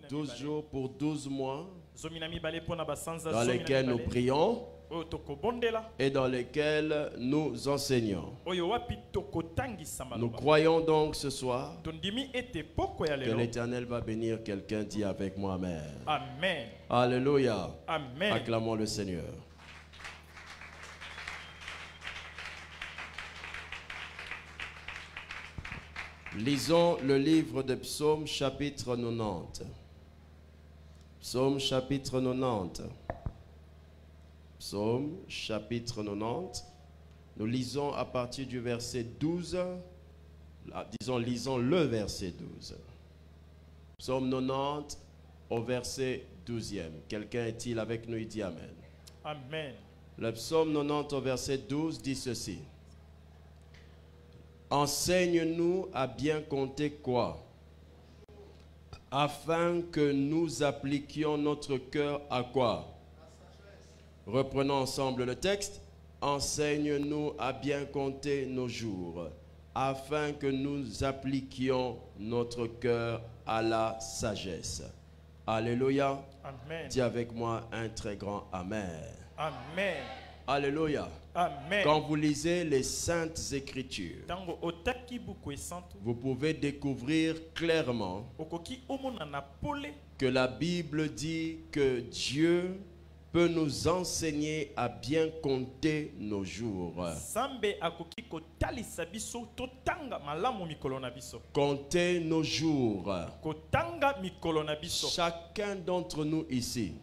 12 jours pour 12 mois dans lesquels nous prions et dans lesquels nous enseignons. Nous croyons donc ce soir que l'Éternel va bénir quelqu'un. Dit avec moi Amen. Amen. Alléluia. Amen. Acclamons le Seigneur. Lisons le livre de Psaume chapitre 90. Psaume chapitre 90. Psaume chapitre 90. Nous lisons à partir du verset 12. Lisons le verset 12. Psaume 90 au verset 12e. Quelqu'un est-il avec nous? Il dit Amen. Amen. Le psaume 90 au verset 12 dit ceci. Enseigne-nous à bien compter quoi? Afin que nous appliquions notre cœur à quoi? Reprenons ensemble le texte. Enseigne-nous à bien compter nos jours, afin que nous appliquions notre cœur à la sagesse. Alléluia. Amen. Dis avec moi un très grand Amen. Amen. Alléluia. Amen. Quand vous lisez les Saintes Écritures, vous pouvez découvrir clairement que la Bible dit que Dieu peut nous enseigner à bien compter nos jours. Compter nos jours. Chacun d'entre nous ici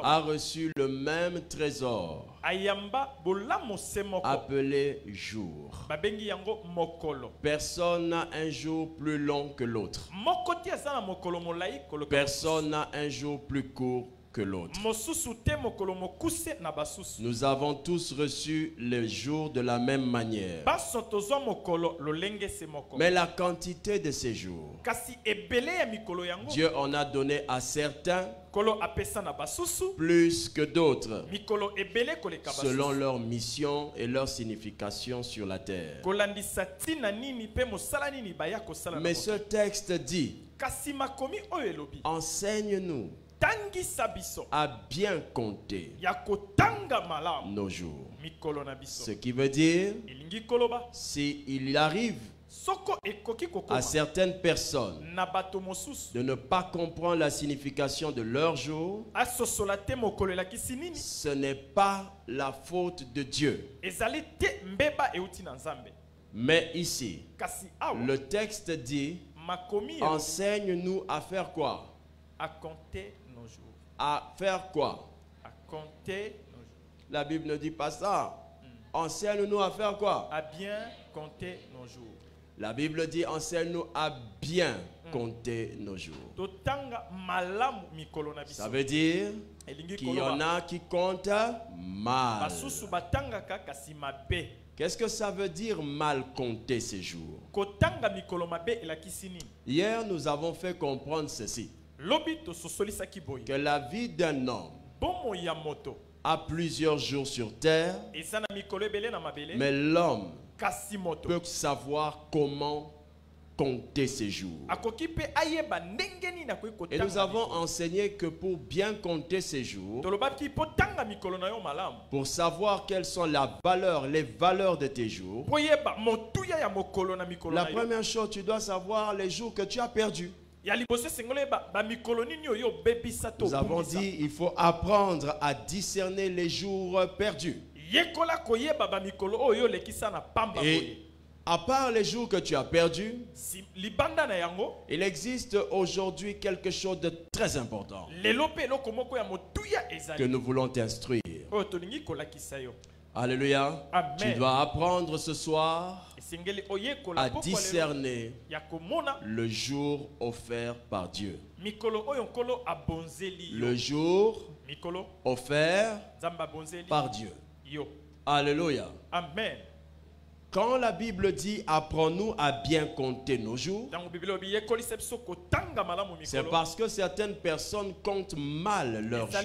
a reçu le même trésor appelé jour. Personne n'a un jour plus long que l'autre. Personne n'a un jour plus court que l'autre. Nous avons tous reçu les jours de la même manière. Mais la quantité de ces jours, Dieu en a donné à certains plus que d'autres, selon leur mission et leur signification sur la terre. Mais ce texte dit, enseigne-nous à bien compter nos jours. Ce qui veut dire, s'il arrive à certaines personnes de ne pas comprendre la signification de leur jour, ce n'est pas la faute de Dieu. Mais ici, le texte dit, enseigne-nous à faire quoi? À compter nos jours. À faire quoi? À compter nos jours. La Bible ne dit pas ça. Enseigne-nous à faire quoi? À bien compter nos jours. La Bible dit enseigne-nous à bien compter nos jours. Ça veut dire qu'il y en a qui comptent mal. Qu'est-ce que ça veut dire mal compter ces jours? Hier, nous avons fait comprendre ceci. Que la vie d'un homme a plusieurs jours sur terre, mais l'homme peut savoir comment compter ses jours. Et nous avons enseigné que pour bien compter ses jours, pour savoir quelles sont les valeurs de tes jours, la première chose, tu dois savoir les jours que tu as perdus. Nous avons dit il faut apprendre à discerner les jours perdus. Et à part les jours que tu as perdus, il existe aujourd'hui quelque chose de très important que nous voulons t'instruire. Alléluia. Amen. Tu dois apprendre ce soir à discerner le jour offert par Dieu. Le jour offert par Dieu. Alléluia. Amen. Quand la Bible dit apprends-nous à bien compter nos jours, c'est parce que certaines personnes comptent mal leurs jours.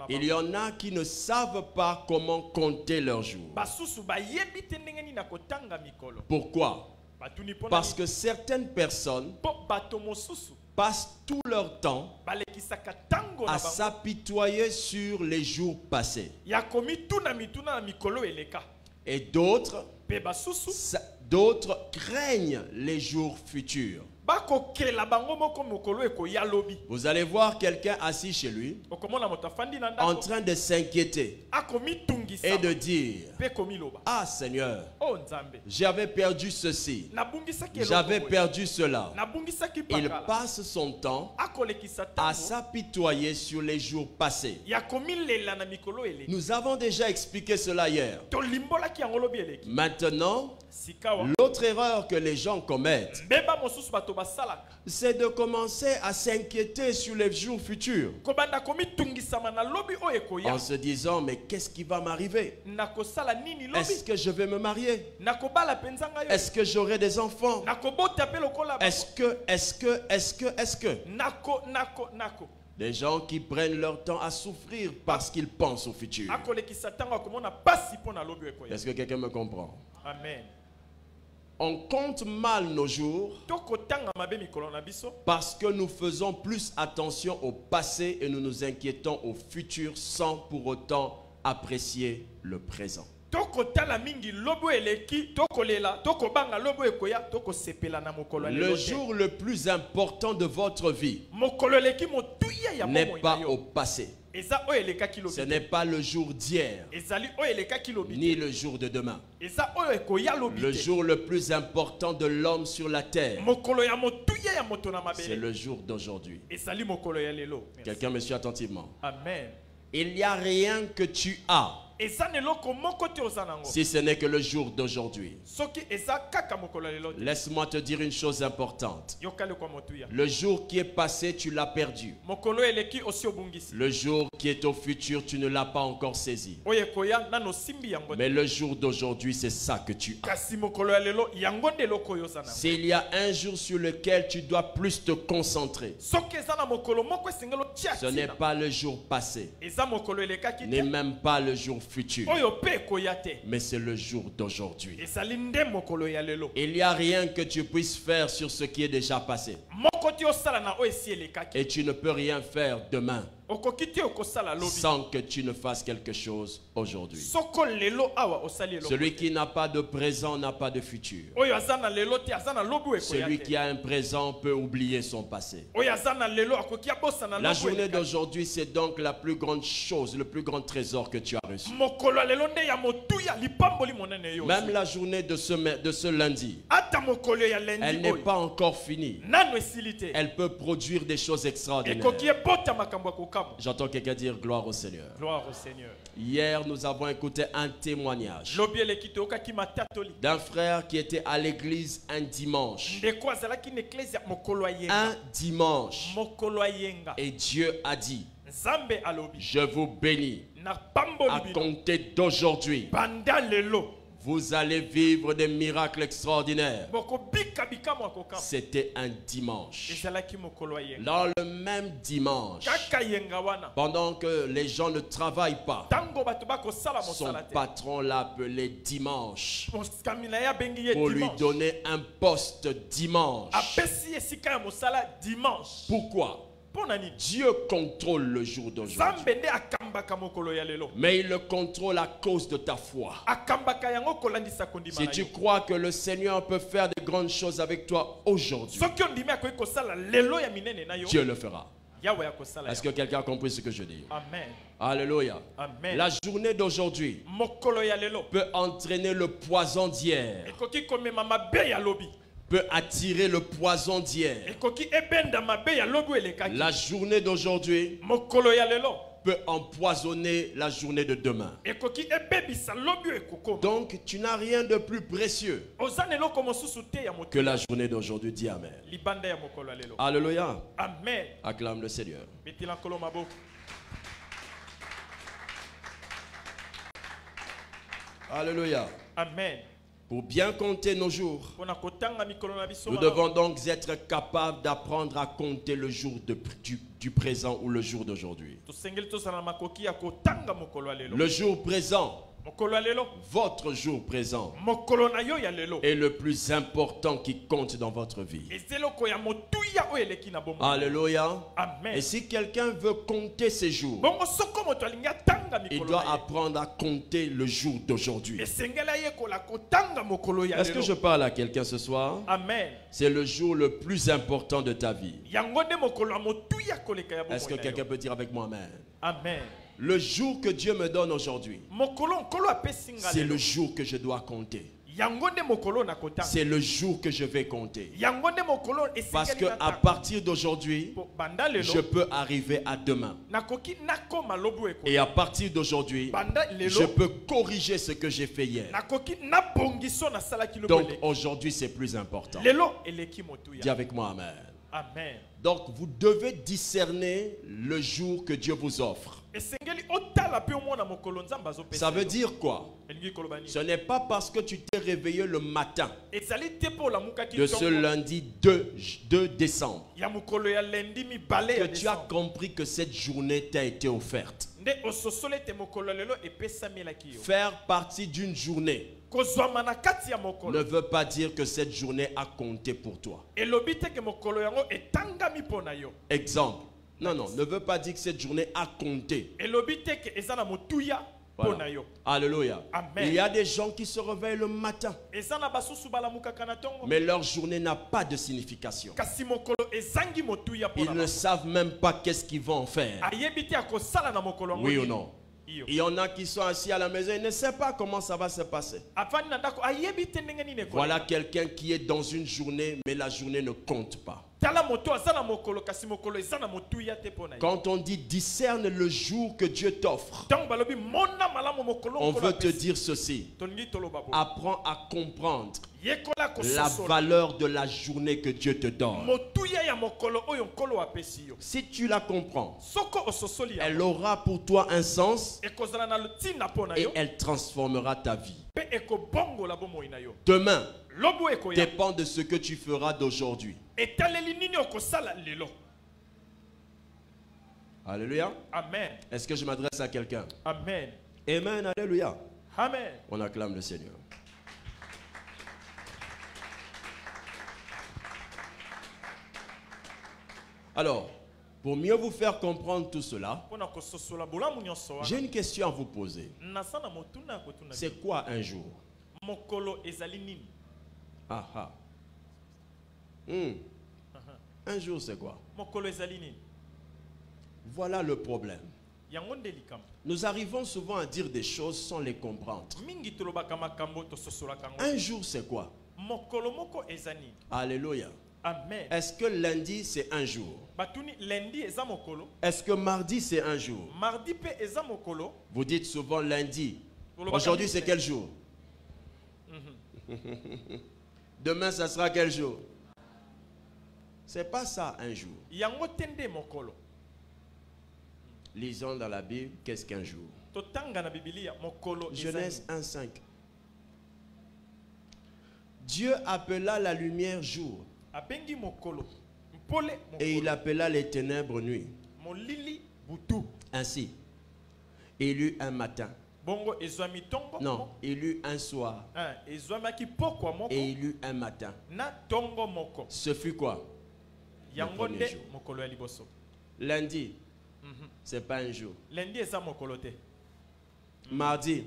Il y en a qui ne savent pas comment compter leurs jours. Pourquoi? batuni mpona Parce que certaines personnes po bato mosusu passent tout leur temps balekisaka tango à na bango s'apitoyer sur les jours passés. ya komituna mituna na mikolo eleka Et d'autres pe basusu craignent les jours futurs. bakokela bango moko mokolo ekoya lobi Vous allez voir quelqu'un assis chez lui okomona moto afandi na en ndako train de s'inquiéter akomitungisa et de dire, pe komiloba ah Seigneur, o nzambe j'avais perdu ceci, nabungisaki eloko j'avais boye. perdu cela. nabungisaki Il pakala passe son temps akolekisa à tango s'apitoyer sur les jours passés. ya komilela na mikolo eleki Nous avons déjà expliqué cela hier. tolimbolaki yango lobi eleki Maintenant, sikawa l'autre erreur que les gens commettent, mbeba mosusu bato basalaka c'est de commencer à s'inquiéter sur les jours futurs kobanda komitungisama na lobi oyo ekoya en se disant, mais qu'est-ce qui va m'arriver? nakosala nini Est-ce lobi que je vais me marier? nakobala penza ngai Est-ce que j'aurai des enfants? nakobota pe lokola bango. Est-ce que nako des gens qui prennent leur temps à souffrir parce qu'ils pensent au futur. akolekisa ntango akomona pasi mpo na lobi oyo ekoya Est-ce que quelqu'un me comprend? amen On compte mal nos jours tokotanga mabe mikolo na biso parce que nous faisons plus attention au passé et nous nous inquiétons au futur sans pour autant apprécier le présent. tokotala mingi lobi oyo eleki tokolela tokobanga lobi oyo ekoya tokosepela na mokolo ya Le lelo te jour le plus important de votre vie mokolo eleki motuya ya n'est bomoi pas na au yo passé. eza oyo elekaki Ce lobi n'est pas le jour d'hier, ezali oyo elekaki lobi ni le jour de demain. eza oyo ekoya lobi Le te jour le plus important de l'homme sur la terre, mokolo ya motuya ya moto na c'est mabele le jour d'aujourd'hui. ezali mokolo ya lelo Merci. Quelqu'un me suit attentivement. amen Il n'y a rien que tu as eza na eloko moko te oza nango si ce n'est que le jour d'aujourd'hui. soki eza kaka mokolo ya lelo te Laisse-moi te dire une chose importante. yokali kwa motuya Le jour qui est passé, tu l'as perdu. mokolo eleki osi obungisi Le jour qui est au futur, tu ne l'as pas encore saisi. oyo ekoya nano osimbi yango te Mais le jour d'aujourd'hui, c'est ça que tu as. kasi mokolo ya lelo yango nde eloko oyo oza nango S'il y a un jour sur lequel tu dois plus te concentrer, soki eza na mokolo moko esengeli otia ce n'est ntina pas le jour passé, eza mokolo elekaki n'est te même pas le jour futur, oyo mpe ekoya te mais c'est le jour d'aujourd'hui. ezali nde mokolo ya lelo Il n'y a rien que tu puisses faire sur ce qui est déjà passé. moko te osala na oyo esi elekaki Et tu ne peux rien faire demain okoki te okosala lobi sans que tu ne fasses quelque chose aujourd'hui. soko lelo awa osali eloko Celui qui n'a pas de présent n'a pas de futur. oyo aza na lelo te aza na lobi oyo ekoya Celui te qui a un présent peut oublier son passé. oyo aza na lelo akoki abosana La lobi oyo journée elekaki. d'aujourd'hui, c'est donc la plus grande chose, le plus grand trésor que tu as reçu. mokolo ya lelo nde ya motuya lipamboli monene yo Même la journée de ce lundi, ata mokolo ya elle lendi n'est oyo pas encore finie. nano esili te Elle peut produire des choses extraordinaires. ekoki ebota makambo ya kokama J'entends quelqu'un dire gloire au Seigneur. gloire au seigneur Hier, nous avons écouté un témoignage lobi eleki toyokaki matatoli d'un frère qui était à l'église un dimanche. ndeko azalaki na eklese ya mokolo ya yenga Un dimanche. mokolo ya yenga Et Dieu a dit, nzambe alobi je vous bénis. na pamboli À bino compter d'aujourd'hui, banda lelo vous allez vivre des miracles extraordinaires. bokobika bikamwa kokama C'était un dimanche. ezalaki mokolo ya yenga Dans le même dimanche, kaka yenga wana pendant que les gens ne travaillent pas, ntango bato bakosala son mosala te patron l'a appelé dimanche mosikami na ye abengi ye pour lui dimanche donner un poste dimanche. apesi esika ya mosala dimanche Pourquoi? mpo na nini Dieu contrôle le jour d'aujourd'hui. nzambe nde akambaka mokolo ya lelo Mais il le contrôle à cause de ta foi. akambaka yango kolandisa kondima Si na tu yo crois que le Seigneur peut faire de grandes choses avec toi aujourd'hui, soki ondimi akoki kosala lelo ya minene na yo Dieu le fera. yawe akosala Est-ce que quelqu'un a compris ce que je dis? amen Alléluia. amen La journée d'aujourd'hui mokolo ya lelo peut entraîner le poison d'hier, ekoki komema mabe ya lobi peut attirer le poison d'hier. ekoki ebenda mabe ya lobi oyo elekaki La journée d'aujourd'hui mokolo ya lelo peut empoisonner la journée de demain. ekoki ebebisa lobi oyo ekokoma Donc, tu n'as rien de plus précieux oza na eloko mosusu te ya que moto la journée d'aujourd'hui. Dis Amen. libanda ya mokolo ya lelo Alléluia. amen Acclame le Seigneur. betela nkolo maboko Alléluia. amen Pour bien compter nos jours, mpona kotanga mikolo na biso nous malamu. devons donc être capables d'apprendre à compter le jour du présent ou le jour d'aujourd'hui. tosengeli tozala na makoki ya kotanga mokolo ya lelo Le jour présent Mokolo ya lelo. Votre jour présent Mokolo na yo ya lelo. est le plus important qui compte dans votre vie. Ezeloko ya motuya o eleki na bomo. Alléluia. Amen. Et si quelqu'un veut compter ses jours, Bongo soko moto alinga tanga mikolo. il doit apprendre à compter le jour d'aujourd'hui. Esengela ye kola kotanga mokolo ya lelo. Est-ce que je parle à quelqu'un ce soir? Amen. C'est le jour le plus important de ta vie. Yango nde mokolo ya motuya koleka ya bomo. Est-ce que quelqu'un peut dire avec moi amen? Amen. Le jour que Dieu me donne aujourd'hui, Mokolo nkolo apesinga c'est lelo. le jour que je dois compter. Yango nde mokolo na kotanga. C'est le jour que je vais compter. Yango nde mokolo Parce esengeli que na à tanga. partir d'aujourd'hui, Banda lelo. je peux arriver à demain. Nakoki nakoma lobo eko. Et à partir d'aujourd'hui, Banda lelo. je peux corriger ce que j'ai fait hier. Nakoki nabongiso na salaki lobo Donc eleki. aujourd'hui, c'est plus important. Lelo eleki motuya. Dis avec moi amen. Amen. Donc vous devez discerner le jour que Dieu vous offre. Esengeli otala pe omona mokolo nzamba azopesa. Ça veut dire quoi? Elingi kolobani. Ce n'est pas parce que tu t'es réveillé le matin Ezali te po la mukaki de ce lundi 2 décembre ya mokolo ya lendi mi bale que ya tu as décembre. compris que cette journée t'a été offerte. Nde ososole te mokolo lelo epesami elaki yo. Faire partie d'une journée Kozwama na kati ya ne mokolo. veut pas dire que cette journée a compté pour toi. Elobi te ke mokolo yango etangami po na yo. Exemple. Non, non, ne veut pas dire que cette journée a compté. Elobi te ke eza na motuya po Voilà. na yo. Alléluia. Amen. Il y a des gens qui se réveillent le matin, Eza na basusu balamukaka na tongo. mais leur journée n'a pas de signification. Kasi mokolo ezangi motuya po Ils na ne bango. savent même pas qu'est-ce qu'ils vont en faire. Ayebi te akosala na mokolo yango. Oui ou nini. non? Iyo. Il y en a qui sont assis à la maison, ils ne savent pas comment ça va se passer. Afani na ndako ayebi te ndenge nini ekola. Voilà quelqu'un qui est dans une journée, mais la journée ne compte pas. Tala moto aza na mokolo kasi mokolo eza na motuya te po na yo. Quand on dit discerne le jour que Dieu t'offre, Tango balobi mona malamu mokolo on nkolo veut te apesi. dire ceci. Tolingi toloba bo. Apprends à comprendre Yekola la kososola. valeur de la journée que Dieu te donne. Motuya ya mokolo oyo nkolo apesi yo. Si tu la comprends, Soko ososoli ya. elle aura pour toi un sens Ekozala na lutina po na et yo. elle transformera ta vie. Pe ekobongola bomoi na yo. Demain Lobo ekoya. dépend de ce que tu feras d'aujourd'hui. Etaleli nini okosala lelo. Alléluia. Amen. Est-ce que je m'adresse à quelqu'un? Amen. Amen. Alléluia. Amen. On acclame le Seigneur. Alors, pour mieux vous faire comprendre tout cela, Pona kososola bolamu nyonso wana. j'ai une question à vous poser. Nasana motuna kotuna. C'est quoi un jour? Mokolo ezali nini? Ah ah. Un jour, c'est quoi? Mokolo ezali nini? Voilà le problème. Yango nde likambo. Nous arrivons souvent à dire des choses sans les comprendre. Mingi tolobaka makambo tososolaka yango. Un jour, c'est quoi? Mokolo moko ezani. Alléluia. Amen. Est-ce que lundi, c'est un jour? Batuni lundi eza mokolo. Est-ce que mardi, c'est un jour? Mardi pe eza mokolo. Vous dites souvent lundi. Aujourd'hui, c'est quel jour? Demain, ça sera quel jour? C'est pas ça un jour. Yango tende mokolo. Lisons dans la Bible, qu'est-ce qu'un jour? Totanga na Biblia mokolo Genèse ezani. 1:5. Dieu appela la lumière jour Abengi mokolo. Mpole et il mokolo. appela les ténèbres nuit. Molili butu. Ainsi, il eut un matin. Bongo ezwami tongo. Non, il eut un soir Ezwamaki pokwa moko. et il eut un matin. Na tongo moko. Ce fut quoi? Yango premier nde jour. mokolo ya liboso. Lundi, c'est pas un jour. Lundi eza mokolo te. Mardi,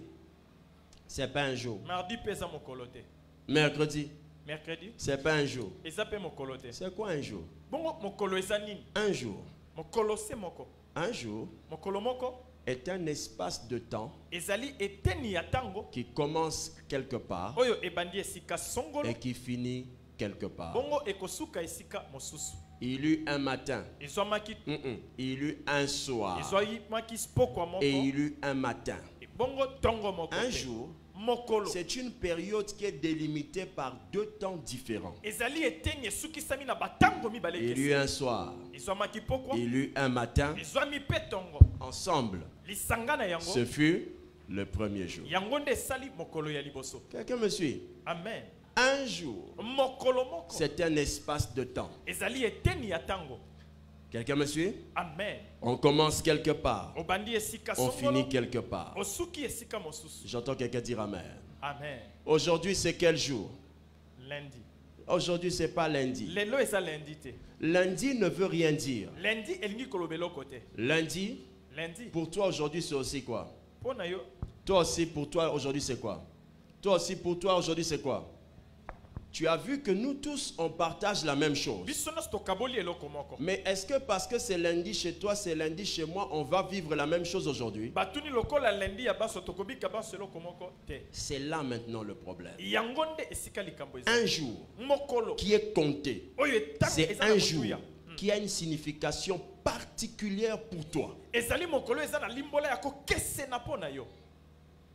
c'est pas un jour. Mardi pe eza mokolo te. Mercredi, Mercredi c'est pas un jour. eza pe mokolo te. C'est quoi un jour? Bongo mokolo eza nini? Un jour. Mokolo se moko. Un jour Mokolo moko est un espace de temps ezali eteni ya tango qui commence quelque part oyo ebandi esika songolo et qui finit quelque part. bongo ekosuka esika mosusu. Il eut un matin. Ezwamaki Il eut un soir. ezwamaki pokwa moko. Et il eut un matin. Bongo tongo moko Un te. jour, Mokolo c'est une période qui est délimitée par deux temps différents. ezali eteni esukisami na batango mibale Il eut un soir. ezwamaki pokwa Il eut un matin. ezwami pe tongo Ensemble, lisanga na yango ce fut le premier jour. yango nde esali mokolo ya liboso. Quelqu'un me suit? Amen. Un jour, Mokolo moko c'est un espace de temps. ezali eteni ya tango. Quelqu'un me suit? Amen. On commence quelque part. Obandi esika On songolo. finit quelque part. Osuki esika mosusu. J'entends quelqu'un dire Amen. Amen. Aujourd'hui, c'est quel jour? Lundi. Aujourd'hui, c'est pas lundi. Lelo eza lundi te. Lundi ne veut rien dire. Lundi elingi kolobelo côté. Lundi, Lundi. pour toi aujourd'hui, c'est aussi quoi? Pona yo. Toi aussi, pour toi aujourd'hui, c'est quoi? Toi aussi, pour toi aujourd'hui, c'est quoi? Tu as vu que nous tous, on partage la même chose. Bisonos to kaboli eloko moko. Mais est-ce que parce que c'est lundi chez toi, c'est lundi chez moi, on va vivre la même chose aujourd'hui? Batuni lokola lundi ya baso tokobi kabaso eloko moko te. C'est là maintenant le problème. Yangonde esika likambo eza. Un jour Mokolo. qui est compté, Oyo etango c'est eza un na jour motuya. qui a une signification particulière pour toi. Ezali mokolo eza na limbola ya kokese na pona yo.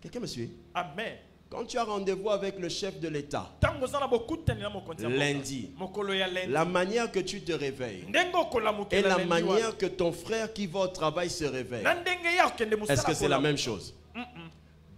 Quelqu'un me suit? Amen. Quand tu as rendez-vous avec le chef de l'État, Tango zana bokutani na mokonzi. lundi, Mokolo ya lundi. la manière que tu te réveilles Ndengo kolamukela et la lundi manière que ton frère qui va au travail se réveille, na ndenge ya okende musala. est-ce que c'est la même chose?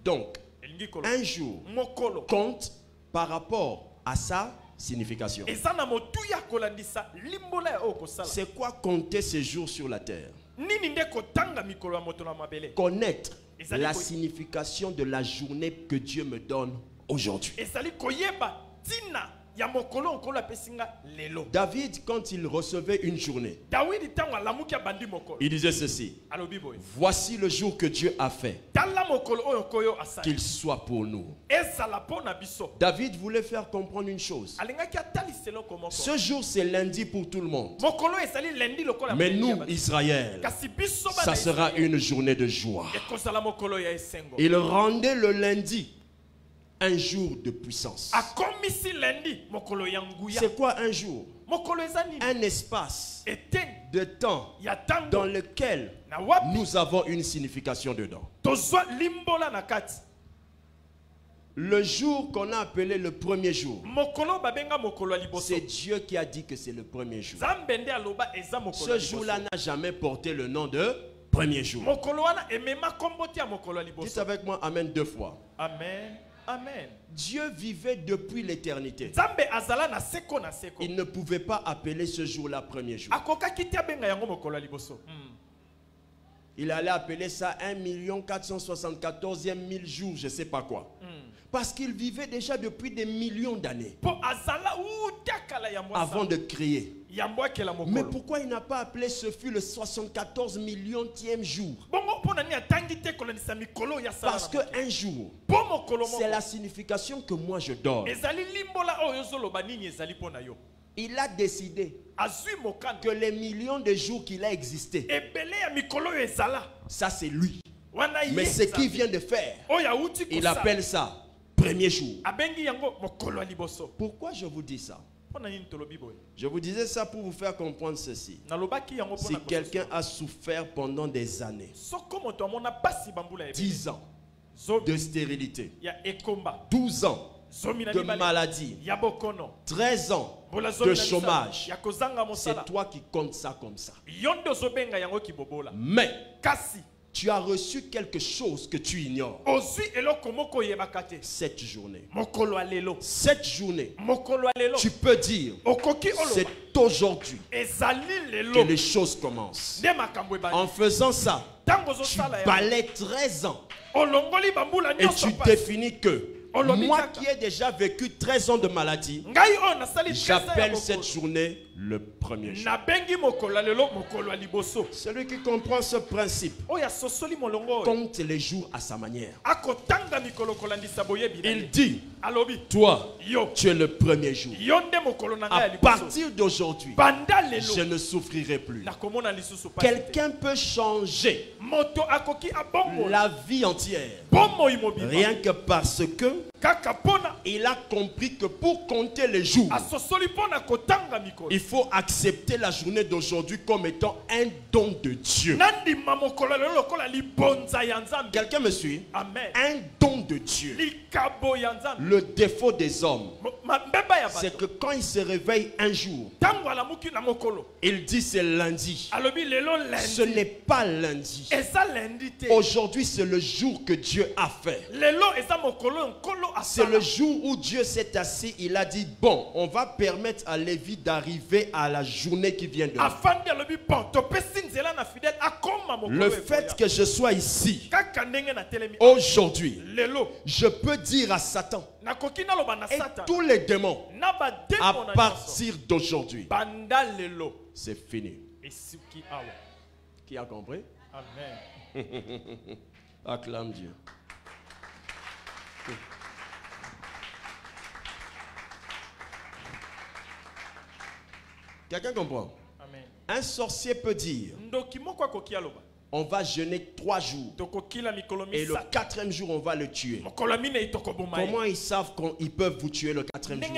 Donc, Elingi kolo. un jour Mokolo. compte par rapport à sa signification. Eza na motuya kolandisa limbola ya okosala. C'est quoi compter ces jours sur la terre? Nini nde kotanga mikolo ya moto na mabele. Connaître la signification de la journée que Dieu me donne aujourd'hui. Ezali koyeba tina ya mokolo okolo apesinga lelo. David, quand il recevait une journée, Dawidi tango alamuki abandi mokolo. il disait ceci: Alobi boy. voici le jour que Dieu a fait, Tala mokolo oyo koyo asali. qu'il soit pour nous. Ezala pona biso. David voulait faire comprendre une chose. Alingaki atali seloko moko. Ce jour, c'est lundi pour tout le monde. Mokolo ezali lendi lokola. Mais nous, Israël, Kasi biso bana ça sera Israël. une journée de joie. Ekozala mokolo ya esengo. Il rendait le lundi un jour de puissance. Akomisi lendi mokolo ya nguya. C'est quoi un jour? Mokolo ezani. Un espace Eten de temps ya tango. dans lequel Na wapi nous avons une signification dedans. tozwa limbola na kati. Le jour qu'on a appelé le premier jour, Mokolo babenga mokolo ya liboso. c'est Dieu qui a dit que c'est le premier jour. Zambende aloba eza mokolo Ce ya liboso. jour-là n'a jamais porté le nom de premier jour. Mokolo wana emema komboti ya mokolo ya Dites liboso. avec moi Amen 2 fois. Amen. Amen. Dieu vivait depuis l'éternité. Zambe azala na seko na seko. Il ne pouvait pas appeler ce jour-là premier jour. Akoka kiti abenga yango mokolo ya liboso. Il allait appeler ça 1 474e 1000 jours, je ne sais pas quoi. Parce qu'il vivait déjà depuis des millions d'années Po azala utakala ya mwasa. avant de créer. Yambo akela Mais mokolo. pourquoi il n'a pas appelé ce fut le 74 millionième jour? Bongo pona ni atangi te kolandisa mikolo ya sala. Parce qu'un jour, po mokolo c'est moko. la signification que moi je donne. Ezali limbola oyo zoloba nini ezali pona yo. Il a décidé Azui mokano. que les millions de jours qu'il a existé, Ebele ya mikolo oyo ezala. ça c'est lui. Wana Mais ce qu'il vient de faire, oya uti il kosala. appelle ça premier jour. Abengi yango mokolo ya liboso. Pourquoi je vous dis ça? Pona nini tolobi boy. Je vous disais ça pour vous faire comprendre ceci. Nalobaki yango Si pona. quelqu'un a souffert pendant des années, Soko moto amona pasi bambula ebele. 10 ans Zobi de stérilité, ya ekomba. 12 ans Zomi na de mibale. maladie, Ya bokono. 13 ans Bola zomi de na misa. chômage, Ya kozanga c'est mosala. toi qui comptes ça comme ça. Yondo zobenga yango kibobola. Mais Kasi tu as reçu quelque chose que tu ignores. ozwi eloko moko yebaka te. Cette journée, Mokolo ya lelo. cette journée, Mokolo ya lelo. tu peux dire, Okoki c'est oloba. aujourd'hui Ezali que lelo. les choses commencent. Nde makambo ebali. En faisant ça, Tango tu zosala ya. balais 13 ans Olongoli bambula et nyonso tu pasi. définis que moi qui ai déjà vécu 13 ans de maladie, Ngai o nasali j'appelle cette journée le premier jour. nabengi mokolo ya lelo mokolo ya liboso. Celui qui comprend ce principe Oya sosoli molongo oyo. compte les jours à sa manière. Akotanga mikolo kolandisa boyebi na ye. Il dit, Alobi. toi, Yo. tu es le premier jour. Yo nde mokolo na ngai ya À liboso. partir d'aujourd'hui, Banda lelo. je ne souffrirai plus. Nakomona lisusu pasi te. Quelqu'un peut changer Moto akoki abongo. la vie entière Bomo imobima. rien que parce que Kaka pona. il a compris que pour compter les jours, Asosoli pona kotanga mikolo. il faut accepter la journée d'aujourd'hui comme étant un don de Dieu. Nandima mokolo ya lelo lokola libonza ya nzambe. Quelqu'un me suit? Amen. Un don de Dieu. Likabo ya nzambe. Le défaut des hommes, Mabeba ya c'est bato. que quand il se réveille un jour, Tango alamuki na mokolo. il dit c'est lundi. Alobi lelo Ce lundi. n'est pas lundi. Eza lundi te. Aujourd'hui, c'est le jour que Dieu a fait. Lelo eza mokolo nkolo C'est le jour où Dieu s'est assis, il a dit, bon, on va permettre à Lévi d'arriver à la journée qui vient de venir. Le fait que je sois ici, aujourd'hui, je peux dire à Satan et tous les démons, à partir d'aujourd'hui, c'est fini. Qui a compris? Amen. Acclame Dieu. Quelqu'un comprend? Amen. Un sorcier peut dire, on va jeûner 3 jours et le 4e jour on va le tuer. Comment ils savent qu'ils peuvent vous tuer le 4e jour?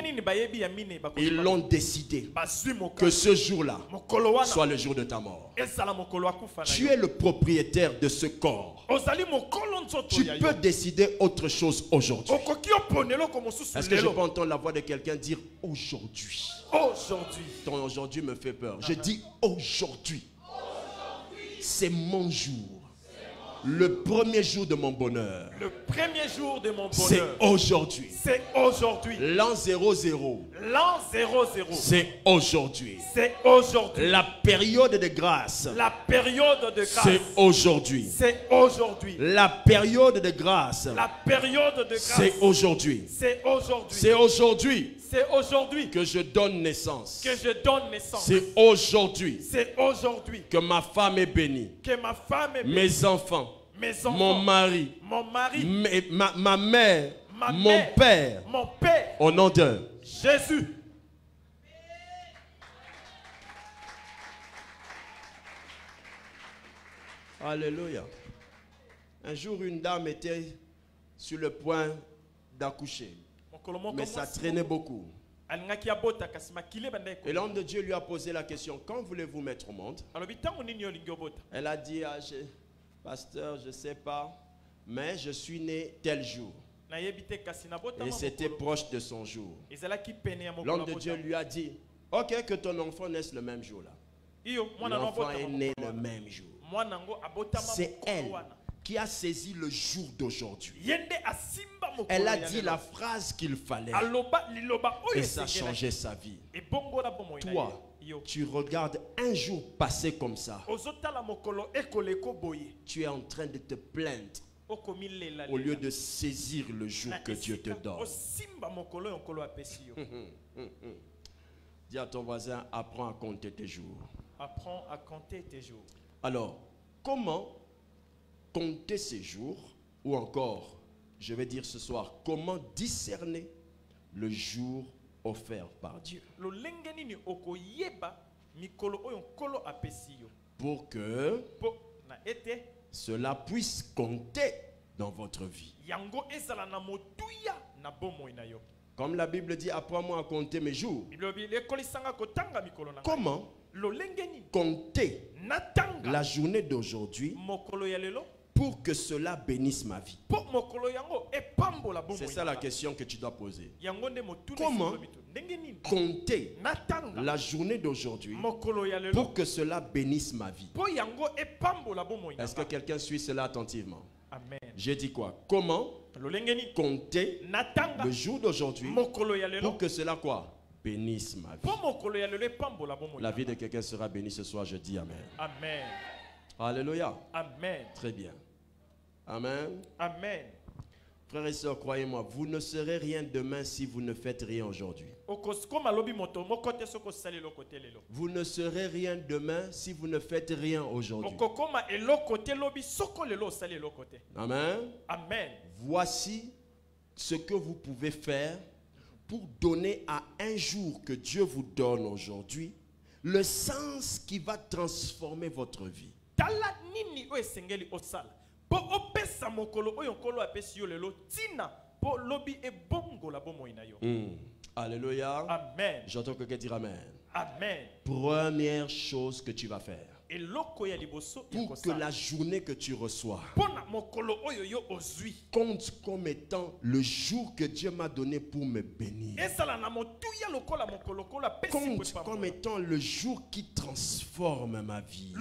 Ils l'ont décidé que ce jour-là soit le jour de ta mort. Tu es le propriétaire de ce corps. Tu peux décider autre chose aujourd'hui. Est-ce que je peux entendre la voix de quelqu'un dire aujourd'hui? Aujourd'hui. Ton aujourd'hui me fait peur. Je dis aujourd'hui. C'est mon jour. Le premier jour de mon bonheur. Le premier jour de mon bonheur. C'est aujourd'hui. C'est aujourd'hui. L'an 00. L'an 00. C'est aujourd'hui. C'est aujourd'hui. La période de grâce. La période de grâce. C'est aujourd'hui. C'est aujourd'hui. La période de grâce. La période de grâce. C'est aujourd'hui. C'est aujourd'hui. C'est aujourd'hui. C'est aujourd'hui que je donne naissance. Que je donne naissance. C'est aujourd'hui. C'est aujourd'hui que ma femme est bénie. Que ma femme est bénie. Mes enfants. Mon mari. Ma mère. Mon père. Mon père. Au nom de Jésus. Alléluia. Un jour, une dame était sur le point d'accoucher. Mais ça traînait beaucoup. Et l'homme de Dieu lui a posé la question, quand voulez-vous mettre au monde? Elle a dit, pasteur, je ne sais pas, mais je suis né tel jour. Et c'était proche de son jour. L'homme de Dieu lui a dit, ok, que ton enfant naisse le même jour-là. L'enfant est né le même jour. C'est elle qui a saisi le jour d'aujourd'hui. Elle a dit la phrase qu'il fallait. Et ça a changé sa vie. Toi, tu regardes un jour passer comme ça. Tu es en train de te plaindre au lieu de saisir le jour que Dieu te donne. Dis à ton voisin, apprends à compter tes jours. Apprends à compter tes jours. Alors, comment compter ces jours, ou encore, je vais dire ce soir, comment discerner le jour offert par Dieu? Pour que cela puisse compter dans votre vie. Comme la Bible dit, apprends-moi à compter mes jours. Comment compter la journée d'aujourd'hui pour que cela bénisse ma vie? C'est ça la question que tu dois poser. Comment compter la journée d'aujourd'hui pour que cela bénisse ma vie? Est-ce que quelqu'un suit cela attentivement? Amen. J'ai dit quoi? Comment compter le jour d'aujourd'hui pour que cela quoi? Bénisse ma vie. La vie de quelqu'un sera bénie ce soir, je dis Amen. Amen. Alléluia. Amen. Très bien. Amen. Amen. Frères et sœurs, croyez-moi, vous ne serez rien demain si vous ne faites rien aujourd'hui. Vous ne serez rien demain si vous ne faites rien aujourd'hui. Amen. Amen. Voici ce que vous pouvez faire pour donner à un jour que Dieu vous donne aujourd'hui le sens qui va transformer votre vie. Alléluia. Amen. J'entends quelqu'un dire Amen. Amen. Première chose que tu vas faire pour que la journée que tu reçois compte comme étant le jour que Dieu m'a donné pour me bénir. Compte comme étant le jour qui transforme ma vie.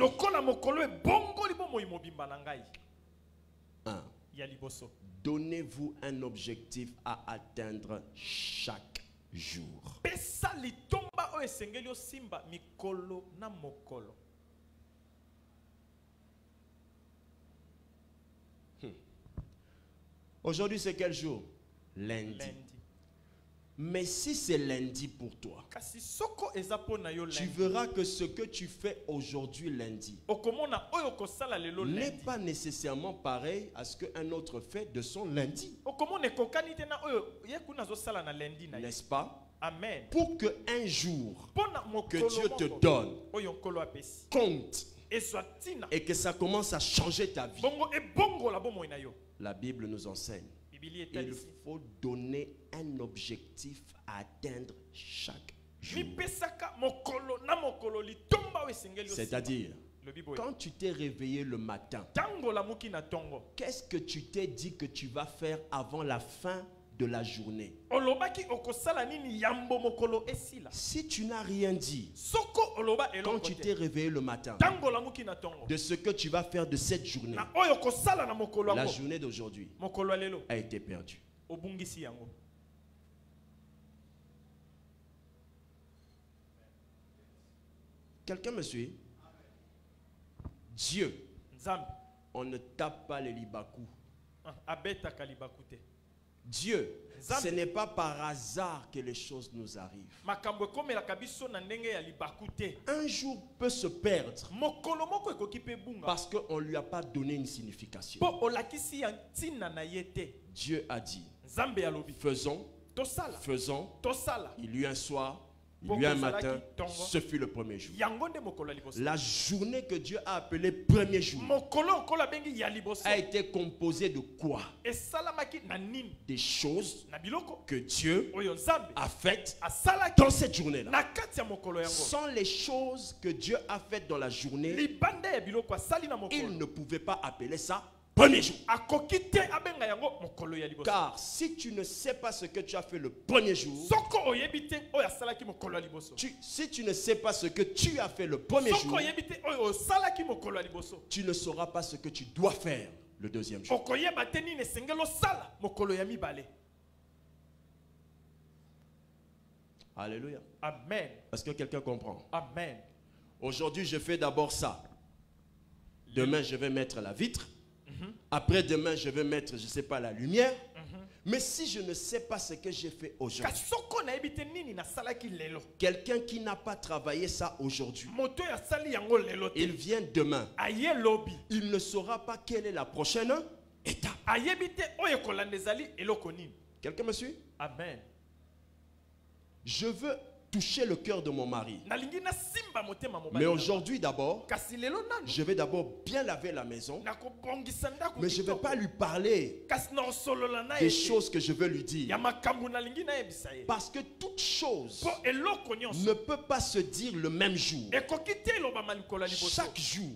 ya liboso. Donnez-vous un objectif à atteindre chaque jour. Pesa litomba o esengeli o simba mikolo na mokolo. Aujourd'hui, c'est quel jour? Lundi. Mais si c'est lundi pour toi, tu verras que ce que tu fais aujourd'hui lundi n'est pas nécessairement pareil à ce qu'un autre fait de son lundi. N'est-ce pas? Amen. Pour qu'un jour que Dieu te donne compte et que ça commence à changer ta vie, la Bible nous enseigne. Il faut donner un objectif à atteindre chaque jour. C'est-à-dire, quand tu t'es réveillé le matin, qu'est-ce que tu t'es dit que tu vas faire avant la fin de la journée? Si tu n'as rien dit quand tu t'es réveillé le matin de ce que tu vas faire de cette journée, la journée d'aujourd'hui a été perdue. Quelqu'un me suit? Dieu, on ne tape pas les libakou. Dieu, ce n'est pas par hasard que les choses nous arrivent. Un jour peut se perdre parce qu'on ne lui a pas donné une signification. Dieu a dit, faisons, faisons. Il y eut un soir, il y eut un matin, ce fut le premier jour. La journée que Dieu a appelée premier jour a été composée de quoi? Des choses que Dieu a faites dans cette journée-là. Sans les choses que Dieu a faites dans la journée, il ne pouvait pas appeler ça premier jour. Car si tu ne sais pas ce que tu as fait le premier jour, si tu ne sais pas ce que tu as fait le premier jour, tu ne sauras pas ce que tu dois faire le deuxième jour. Alléluia. Amen. Est-ce que quelqu'un comprend? Amen. Aujourd'hui, je fais d'abord ça. Demain, je vais mettre la vitre. Après demain, je vais mettre, je ne sais pas, la lumière. Mais si je ne sais pas ce que j'ai fait aujourd'hui, quelqu'un qui n'a pas travaillé ça aujourd'hui, il vient demain, il ne saura pas quelle est la prochaine étape. Quelqu'un me suit? Amen. Je veux toucher le cœur de mon mari. Mais aujourd'hui d'abord, je vais d'abord bien laver la maison. Mais je ne vais pas lui parler des choses que je veux lui dire. Parce que toute chose ne peut pas se dire le même jour. Chaque jour,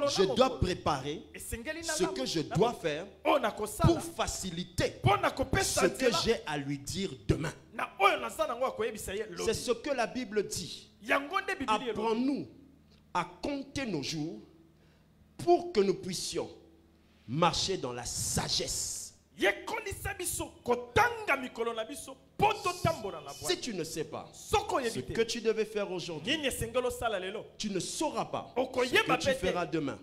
je dois préparer ce que je dois faire pour faciliter ce que j'ai à lui dire demain. C'est ce que la Bible dit. Apprends-nous à compter nos jours pour que nous puissions marcher dans la sagesse. Si tu ne sais pas ce que tu devais faire aujourd'hui, tu ne sauras pas ce que tu feras demain.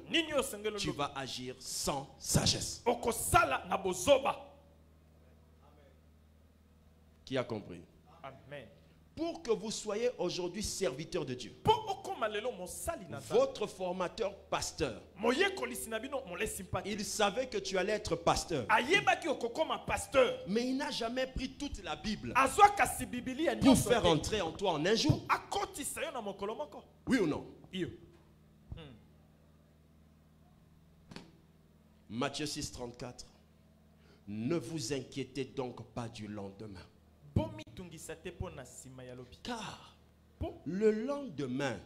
Tu vas agir sans sagesse. Qui a compris? Amen. Pour que vous soyez aujourd'hui serviteur de Dieu, votre formateur pasteur, il savait que tu allais être pasteur, mais il n'a jamais pris toute la Bible pour faire entrer en toi en un jour. Oui ou non? Matthieu 6, 34. Ne vous inquiétez donc pas du lendemain. Car le lendemain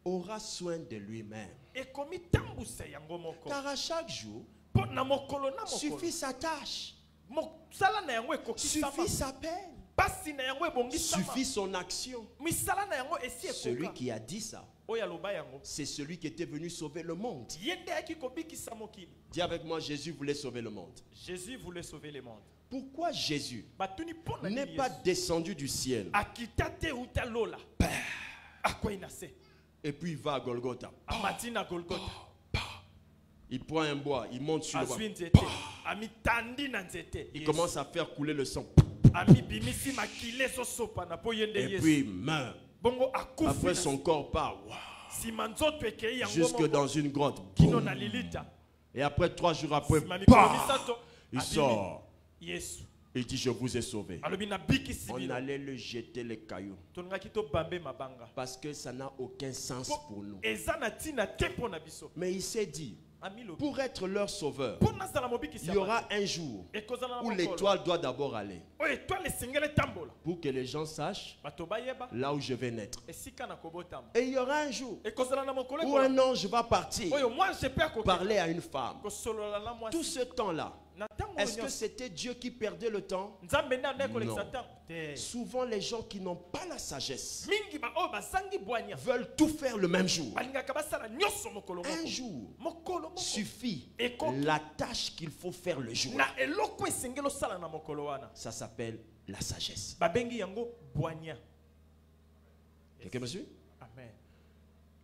aura soin de lui-même. Car à chaque jour suffit sa tâche, suffit sa peine, suffit son action. Celui qui a dit ça c'est celui qui était venu sauver le monde. Yende akikobikisa mokili. Dis avec moi, Jésus voulait sauver le monde. Jésus voulait sauver le monde. Pourquoi Jésus Batuni pona n'est nini pas Yesu? descendu du ciel Akitate uta lola. Akwa inase. et puis il va à Golgotha? Amatina Golgotha. Il prend un bois, il monte sur le bois. Azwi nzete. Amitandi na nzete. Il commence à faire couler le sang. Ami bimisi makile zo sopa na po yende Et Yesu. puis il meurt. Bongo akufi. Après son corps part Simanzoto ekei yango jusque moko. dans une grotte. Kino na lilita. Et après 3 jours après, Simami bah, misato. il sort. Yesu. Il dit, je vous ai sauvé. Alobi na biki On sibilo. allait le jeter les cailloux. Tongaki to bambe mabanga. Parce que ça n'a aucun sens pour nous. Eza na tina tempo na biso. Mais il s'est dit, Amilo. pour être leur sauveur, Pona sala mobiki il y aura un jour ekozana où na l'étoile doit d'abord aller. O étoile singele tambola. Pour que les gens sachent Bato bayeba. là où je vais naître. Esika na kobotama. Et il y aura un jour Ekozana na mokolo. où un ange va partir Oyo moi je peux akoki. parler à une femme. Kosolola na mwasi. Tout ce temps-là, Na tango est-ce que nyonso. c'était Dieu qui perdait le temps? Nzambe na ndeko Non. l'exatan. Te. Souvent, les gens qui n'ont pas la sagesse Mingi ba o basangi bwanya. veulent tout faire le même jour. Balingaka basala nyonso mokolo moko. Un jour Mokolo moko. suffit Eko. la tâche qu'il faut faire le jour. Na eloko esengelo sala na mokolo wana. Ça s'appelle la sagesse. Babengi yango bwanya. Quelqu'un me suit? Amen.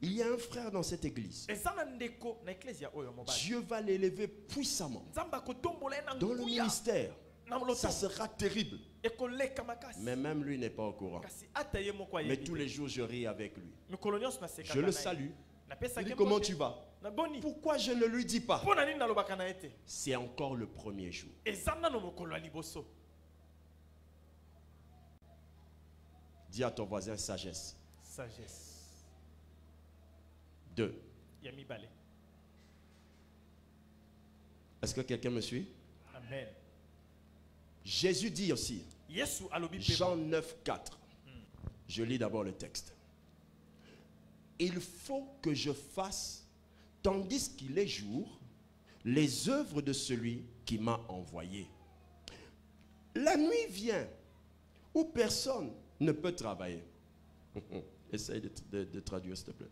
Il y a un frère dans cette église. Ezana ndeko na ecclesia oyo mobali. Dieu va l'élever puissamment Nzamba kotombola na dans le nguya. ministère. Na moloto. Ça sera terrible. Ekoleka makasi. Mais même lui n'est pas au courant. Kasi ata ye moko Mais ayebi. tous les jours, je ris avec lui. Mikolo nyonso na sekaka Je le na ye. salue. Napesa Il dit, ke comment mbote. tu vas? Na boni. Pourquoi je ne lui dis pas? Pona nini nalobaka na ete? C'est encore le premier jour. Ezana no mokolo ya liboso. Dis à ton voisin sagesse. Sagesse. 2. Ya mibale. Est-ce que quelqu'un me suit? Amen. Jésus dit aussi, Yesu alobi pe. Jean 9, 4. Je lis d'abord le texte. Il faut que je fasse, tandis qu'il est jour, les œuvres de celui qui m'a envoyé. La nuit vient où personne ne peut travailler. Essaye de traduire, s'il te plaît.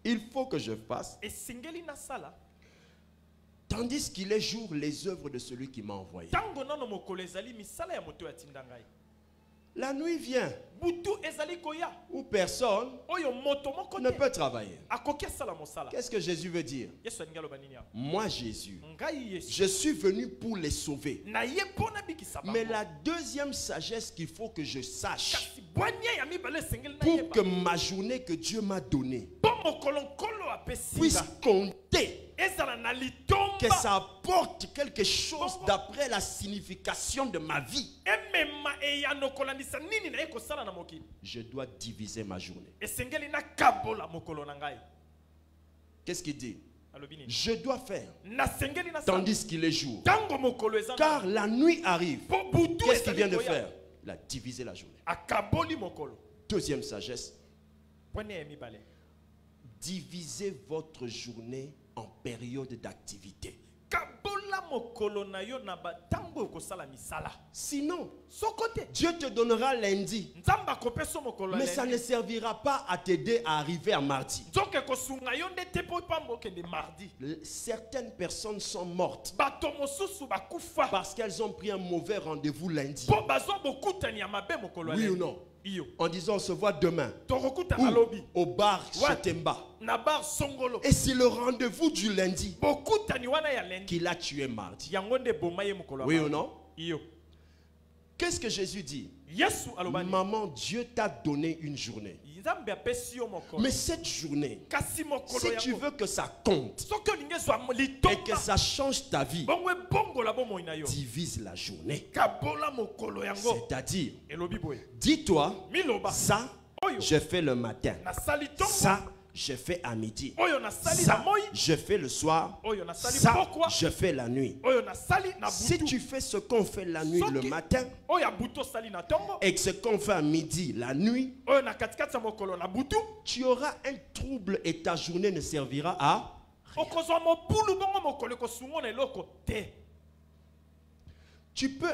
Il faut que je fasse, Esengeli na sala. tandis qu'il est jour, les œuvres de celui qui m'a envoyé. Tango nano mokolo ezali misala ya moto ya tinda ngai. La nuit vient Butu ezali koya. où personne Oyo moto moko ne te. peut travailler. Akoki asala mosala. Qu'est-ce que Jésus veut dire? Yesu alingi aloba nini ya? Moi, Jésus, Ngai Yesu. je suis venu pour les sauver. Na ye pona bikisa bango. Mais la deuxième sagesse qu'il faut que je sache, Kasi bwanya ya mibale esengeli na pour yeba. que ma journée que Dieu m'a donnée Po mokolo nkolo apesinga. puisse compter, Ezala na litomba. que ça apporte quelque chose d'après la signification de ma vie, Emema eyano kolandisa nini na ye kosala na mokili. je dois diviser ma journée. Esengeli na kabola mokolo na ngai. Qu'est-ce qu'il dit? Alobi nini? Je dois faire, Na sengeli na sala. tandis qu'il est jour. Tango mokolo ezana. Car la nuit arrive. Po butu Qu'est-ce qu'il ezali vient de koya. faire? Il a divisé la journée. Akaboli mokolo. Deuxième sagesse, Pwene ya mibale. divisez votre journée en période d'activité. Kabola mokolo na yo na batango kosala misala. Sinon, Sokote. Dieu te donnera lundi, Nzamba kopeso mokolo mais ça ne servira pas à t'aider à arriver à mardi. Nzoke kosunga yo nde te po pambo kende mardi. Certaines personnes sont mortes Bato mosusu bakufa. parce qu'elles ont pris un mauvais rendez-vous lundi. Po bazwa bokutani ya mabe mokolo Oui ya ou lelo. non? Iyo. En disant on se voit demain Tokokutana lobi. ou au bar Ouais. Chetemba. Na bar songolo. Et c'est le rendez-vous du lundi Bokutani wana ya lendi. qu'il a tué mardi. Yango nde boma ye mokolo. Oui ou non? Iyo. Qu'est-ce que Jésus dit? Yesu alobani. Maman, Dieu t'a donné une journée. Nzambe apesi yo mokolo. Mais cette journée, Kasi mokolo si tu yango. veux que ça compte Soki olingi ezwa et litomba. que ça change ta vie, Bongo ebongola bomoi na yo. divise la journée. Kabola mokolo yango. C'est-à-dire, Elobi boye. dis-toi, Miloba. ça, Oyo. je fais le matin. Nasali tongo. Ça, je fais à midi. Oyo nasali na Ça, moi. je fais le soir. Oyo nasali Ça, pourquoi? je fais la nuit. Oyo nasali na Si butu. tu fais ce qu'on fait la nuit le matin Oyo buto sali na tongo. et que ce qu'on fait à midi la nuit, Oyo na katikati ya mokolo na butu. tu auras un trouble et ta journée ne servira à... Okozwa mobulu bongo mokolo kosungo na eloko te. Tu peux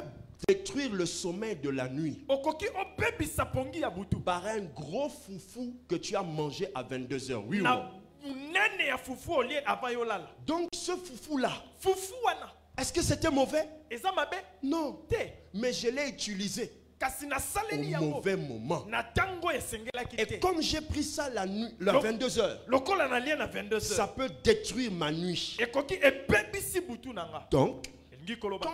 détruire le sommeil de la nuit Okoki obebisa pongi ya butu. par un gros foufou que tu as mangé à 22h. Oui ou Na non? munene ya fufu olie avant yolala. Donc ce foufou-là, Fufu wana. est-ce que c'était mauvais? Eza mabe? Non. Te. Mais je l'ai utilisé Kasi na au saleli yango. mauvais moment. Na tango esengelaki Et te. comme j'ai pris ça la nuit, la Donc, 22h, Lokola na lie na 22h. ça peut détruire ma nuit. Ekoki ebebisi butu nanga. Donc, Elingi koloba.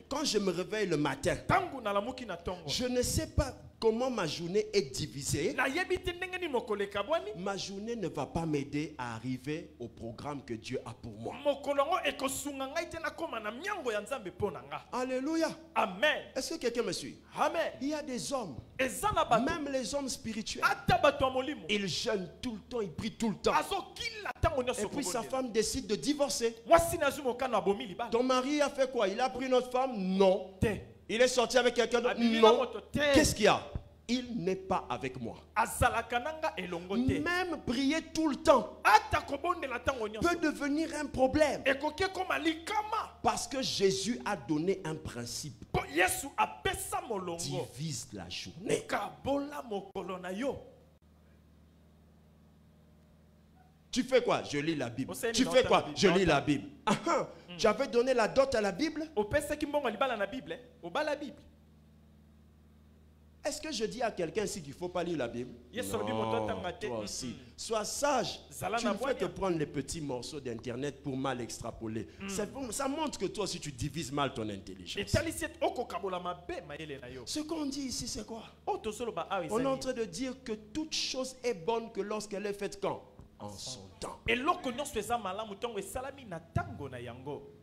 quand je me réveille le matin, Tango na lamuki na tongo. je ne sais pas comment ma journée est divisée. Na yebi te ndenge ni mokolo ekabwani. Ma journée ne va pas m'aider à arriver au programme que Dieu a pour moi. Mokolo ngo ekosunga ngai te na koma na miango ya Nzambe po na nga. Alléluia. Amen. Est-ce que quelqu'un me suit? Amen. Il y a des hommes, Eza na bato. même les hommes spirituels, Ata bato ya molimo. ils jeûnent tout le temps, ils prient tout le temps. Azokila tango Et nyonso puis sa kobondela. femme décide de divorcer. Mwasi na zwi mokano abomi libala. Ton mari a fait quoi? Il a pris notre femme? Non. Te. Il est sorti avec quelqu'un d'autre? Abimila Non. moto te. Qu'est-ce qu'il y a? Il n'est pas avec moi. Azalaka nanga elongo te. Même prier tout le temps Ata kobondela tango nyonso. peut devenir un problème. Ekoki koma likama. Parce que Jésus a donné un principe. Po Yesu apesa molongo. Divise la journée. Kabola mokolo na yo. Tu fais quoi? Je lis la Bible. Osei Tu ni fais nota quoi? la Bible. Je lis Nota. la Bible. Ah, ah. Tu avais donné la dot à la Bible? Opesaki mbongo libala na Bible. Obala Bible. Est-ce que je dis à quelqu'un ici qu'il ne faut pas lire la Bible? Yes, on dit, mon Non, temps, maté. toi aussi. Sois sage. Zala Tu na ne fais boya. que prendre les petits morceaux d'Internet pour mal extrapoler. Ça montre que toi aussi tu divises mal ton intelligence. Etali set oko kabola mabe mayele na yo. Ce qu'on dit ici, c'est quoi? O tosolo ba awe On est en ezali. train de dire que toute chose est bonne que lorsqu'elle est faite quand? En son temps. Eloko nyonso eza malamu tongo esalami na tango na yango.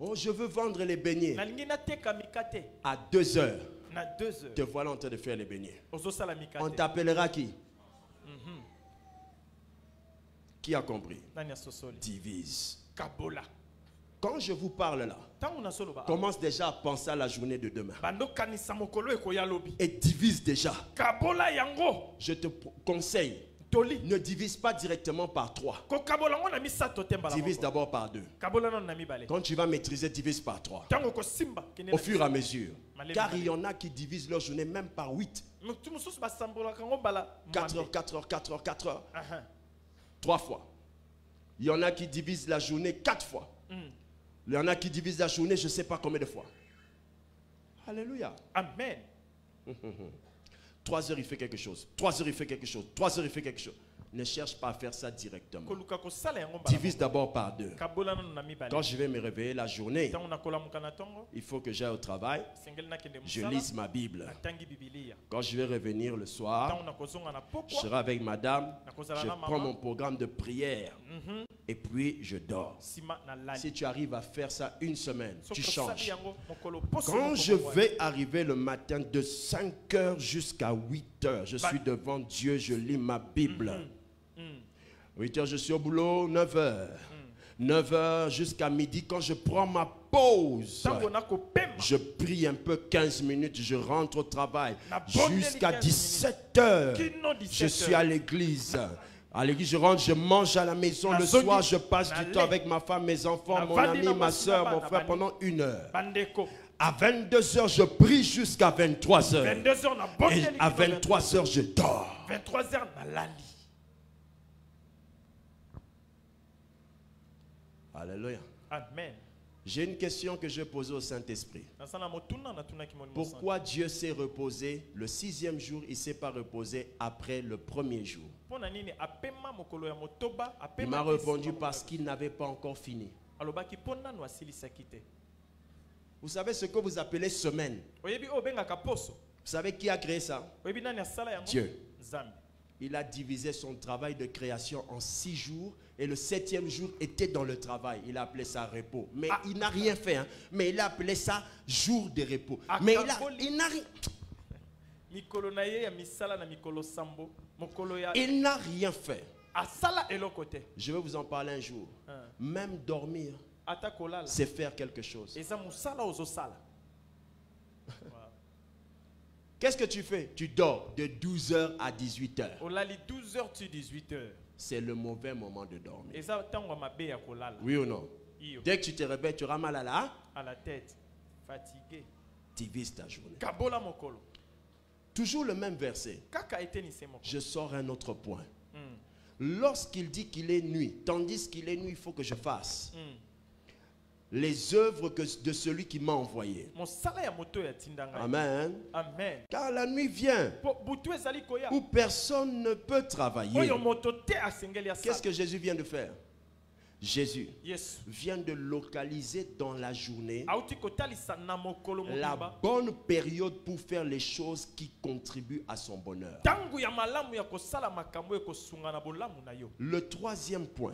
Oh, je veux vendre les beignets Nalingi nateka mikate à 2 heures. na 2 heures. Te voilà en train de faire les beignets. Ozosala On mikate. t'appellera qui? Qui a compris? Nani asosoli. Divise. Kabola. Quand je vous parle là, Tango na solo ba. commence déjà à penser à la journée de demain. Bando kanisa mokolo ekoya lobi. Et divise déjà. Kabola yango. Je te conseille, Toli. ne divise pas directement par 3. Ko kabola ngo na misato temba la. Divise d'abord par 2. Kabola non na mibale. Quand tu vas maîtriser, divise par 3. Tango ko simba kene Au fur et à mesure. Malé, Car malé. il y en a qui divisent leur journée même par 8. Mutu mususu basambola kango bala. 4 heures, 4 heures, 4 heures, 4 heures. Aha. 3 fois. Il y en a qui divisent la journée 4 fois. Il y en a qui divisent la journée je ne sais pas combien de fois. Alléluia. Amen. 3 heures, il fait quelque chose. 3 heures, il fait quelque chose. 3 heures, il fait quelque chose. Ne cherche pas à faire ça directement. Koluka ko sala yango bala. Divise d'abord par 2. Kabola non na mibale. Quand je vais me réveiller la journée, Tango na kola mukana tongo. il faut que j'aille au travail. Sengeli na kende Je musala. lise ma Bible. Tangi bibilia. Quand je vais revenir le soir, Tango na kozonga na je pokwa. serai avec madame. Nakozala Je na prends mama. mon programme de prière. Et puis je dors. Sima na lali. Si tu arrives à faire ça une semaine, tu Soko sali changes. yango mokolo poso Quand moko je moko. vais arriver le matin de 5 heures jusqu'à 8 heures, je suis devant Dieu, je lis ma Bible. 8 heures, je suis au boulot, 9 heures. 9 heures jusqu'à midi, quand je prends ma pause, Tango na kopema. je prie un peu 15 minutes, je rentre au travail. Na bonne Jusqu'à 15 17 heures, Kino 17 je suis à l'église. À l'église, je rentre, je mange à la maison. Na Le zongi, soir, je passe na du le. temps avec ma femme, mes enfants, Na mon vandi ami, na ma mwasi soeur, na mon bana frère bandi. pendant 1 heure. Bandeko. À 22 heures, je prie jusqu'à 23 heures. 22 heures na bonne Et à 23 heures, je dors. 23 heures na lali. Alléluia. Amen. J'ai une question que je vais poser au Saint-Esprit. Nasala motuna na tuna kimoni. Pourquoi Dieu s'est reposé le 6e jour, il ne s'est pas reposé après le 1er jour? Pona nini apema mokolo ya motoba apema. Il m'a kisi répondu mokolo parce ya- qu'il n'avait pas encore fini. Alobaki pona no asilisaki te. Vous savez ce que vous appelez semaine? Oyebi o bengaka poso. Vous savez qui a créé ça? Oyebi nani asala yango? Dieu. Nzambe. Il a divisé son travail de création en 6 jours et le 7e jour était dans le travail. Il a appelé ça repos. Mais il n'a rien fait. Hein. Mais il a appelé ça jour de repos. Mais il n'a rien. Mikolo na ye ya misala na mikolo sambo. Mokolo ya Il n'a rien fait. asala eloko te. Je vais vous en parler un jour. Même dormir, Ata kolala. c'est faire quelque chose. Eza musala ozosala. Qu'est-ce que tu fais? Tu dors de 12h à 18h. Olali 12 heures tu 18 heures. C'est le mauvais moment de dormir. Eza tango mabe ya kolala. Oui ou non? Dès que tu te réveilles, tu auras mal à la tête, fatigué. Tu vises ta journée. Kabola mokolo. Toujours le même verset. Kaka eteni se mokolo. Je sors un autre point. Lorsqu'il dit qu'il est nuit, tandis qu'il est nuit, il faut que je fasse les œuvres de celui qui m'a envoyé. Amen. Amen. Car la nuit vient où personne ne peut travailler. Qu'est-ce que Jésus vient de faire? Jésus vient de localiser dans la journée la bonne période pour faire les choses qui contribuent à son bonheur. Le troisième point,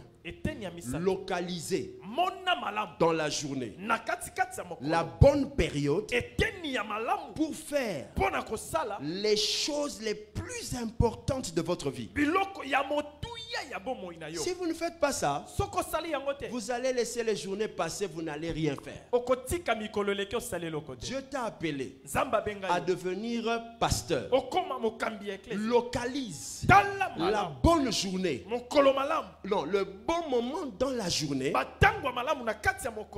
localiser dans la journée la bonne période pour faire les choses les plus importantes de votre vie. Si vous ne faites pas ça, vous allez laisser les journées passer, vous n'allez rien faire. Dieu t'a appelé à devenir pasteur. Localise la bonne journée. Non, le bon moment dans la journée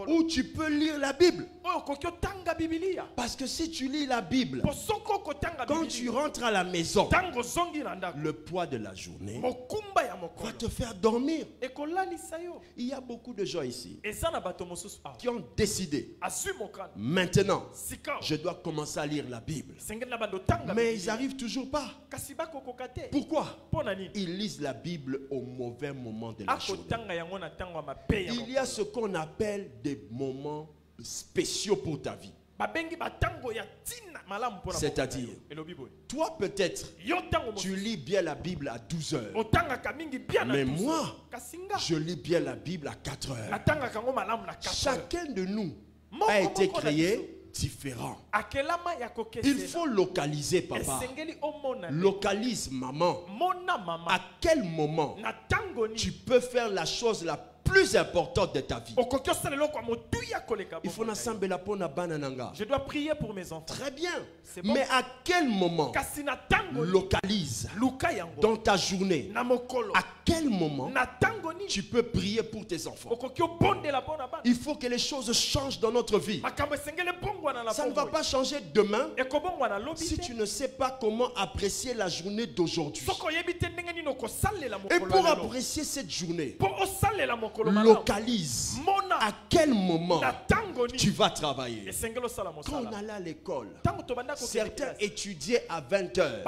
où tu peux lire la Bible. Parce que si tu lis la Bible, quand tu rentres à la maison, le poids de la journée va te faire dormir. Il y a beaucoup de gens ici qui ont décidé, maintenant, je dois commencer à lire la Bible. Mais ils n'arrivent toujours pas. Pourquoi? Ils lisent la Bible au mauvais moment de la journée. Il y a ce qu'on appelle des moments spéciaux pour ta vie. C'est-à-dire, toi peut-être, tu lis bien la Bible à 12 heures. Mais moi, je lis bien la Bible à 4 heures. Chacun de nous a été créé différent. Il faut localiser, papa. Localise, maman. À quel moment tu peux faire la chose la plus importante de ta vie? Il faut je dois prier pour mes enfants. Très bien. Bon. Mais à quel moment localise dans ta journée? À quel moment tu peux prier pour tes enfants? Il faut que les choses changent dans notre vie. Ça ne va pas changer demain si tu ne sais pas comment apprécier la journée d'aujourd'hui. Et pour apprécier cette journée, localise à quel moment tu vas travailler. Quand on allait à l'école, certains étudiaient à 20 heures.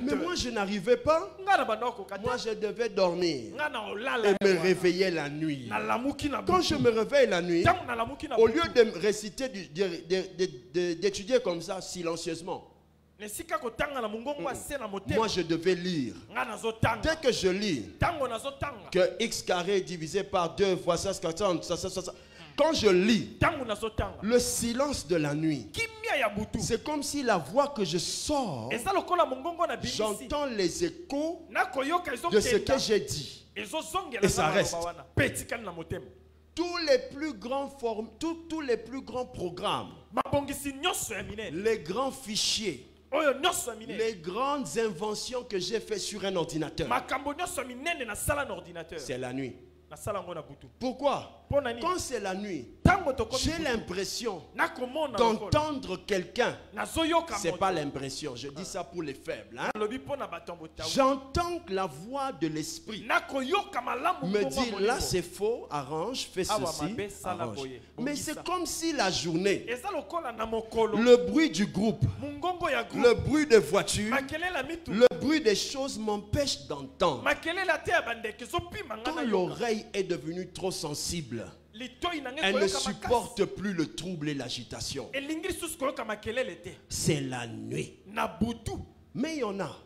Mais moi je n'arrivais pas. Moi je devais dormir et me réveiller la nuit. Quand je me réveille la nuit, au lieu de me réciter, d'étudier comme ça silencieusement, moi je devais lire. Dès que je lis que x carré divisé par 2 fois 16, 40, quand je lis le silence de la nuit, c'est comme si la voix que je sors, j'entends les échos de ce que j'ai dit. Et ça reste. Tous les plus grands programmes, les grands fichiers, les grandes inventions que j'ai fait sur un ordinateur, c'est la nuit. Pourquoi? Quand c'est la nuit, j'ai l'impression d'entendre quelqu'un. C'est pas l'impression, je dis ça pour les faibles. Hein? J'entends la voix de l'esprit me dire là c'est faux, arrange, fais ceci, arrange. Mais c'est comme si la journée, le bruit du groupe, le bruit des voitures, le bruit des choses m'empêche d'entendre. Quand l'oreille est devenue trop sensible, elle ne supporte plus le trouble et l'agitation. C'est la nuit. Mais il y en a,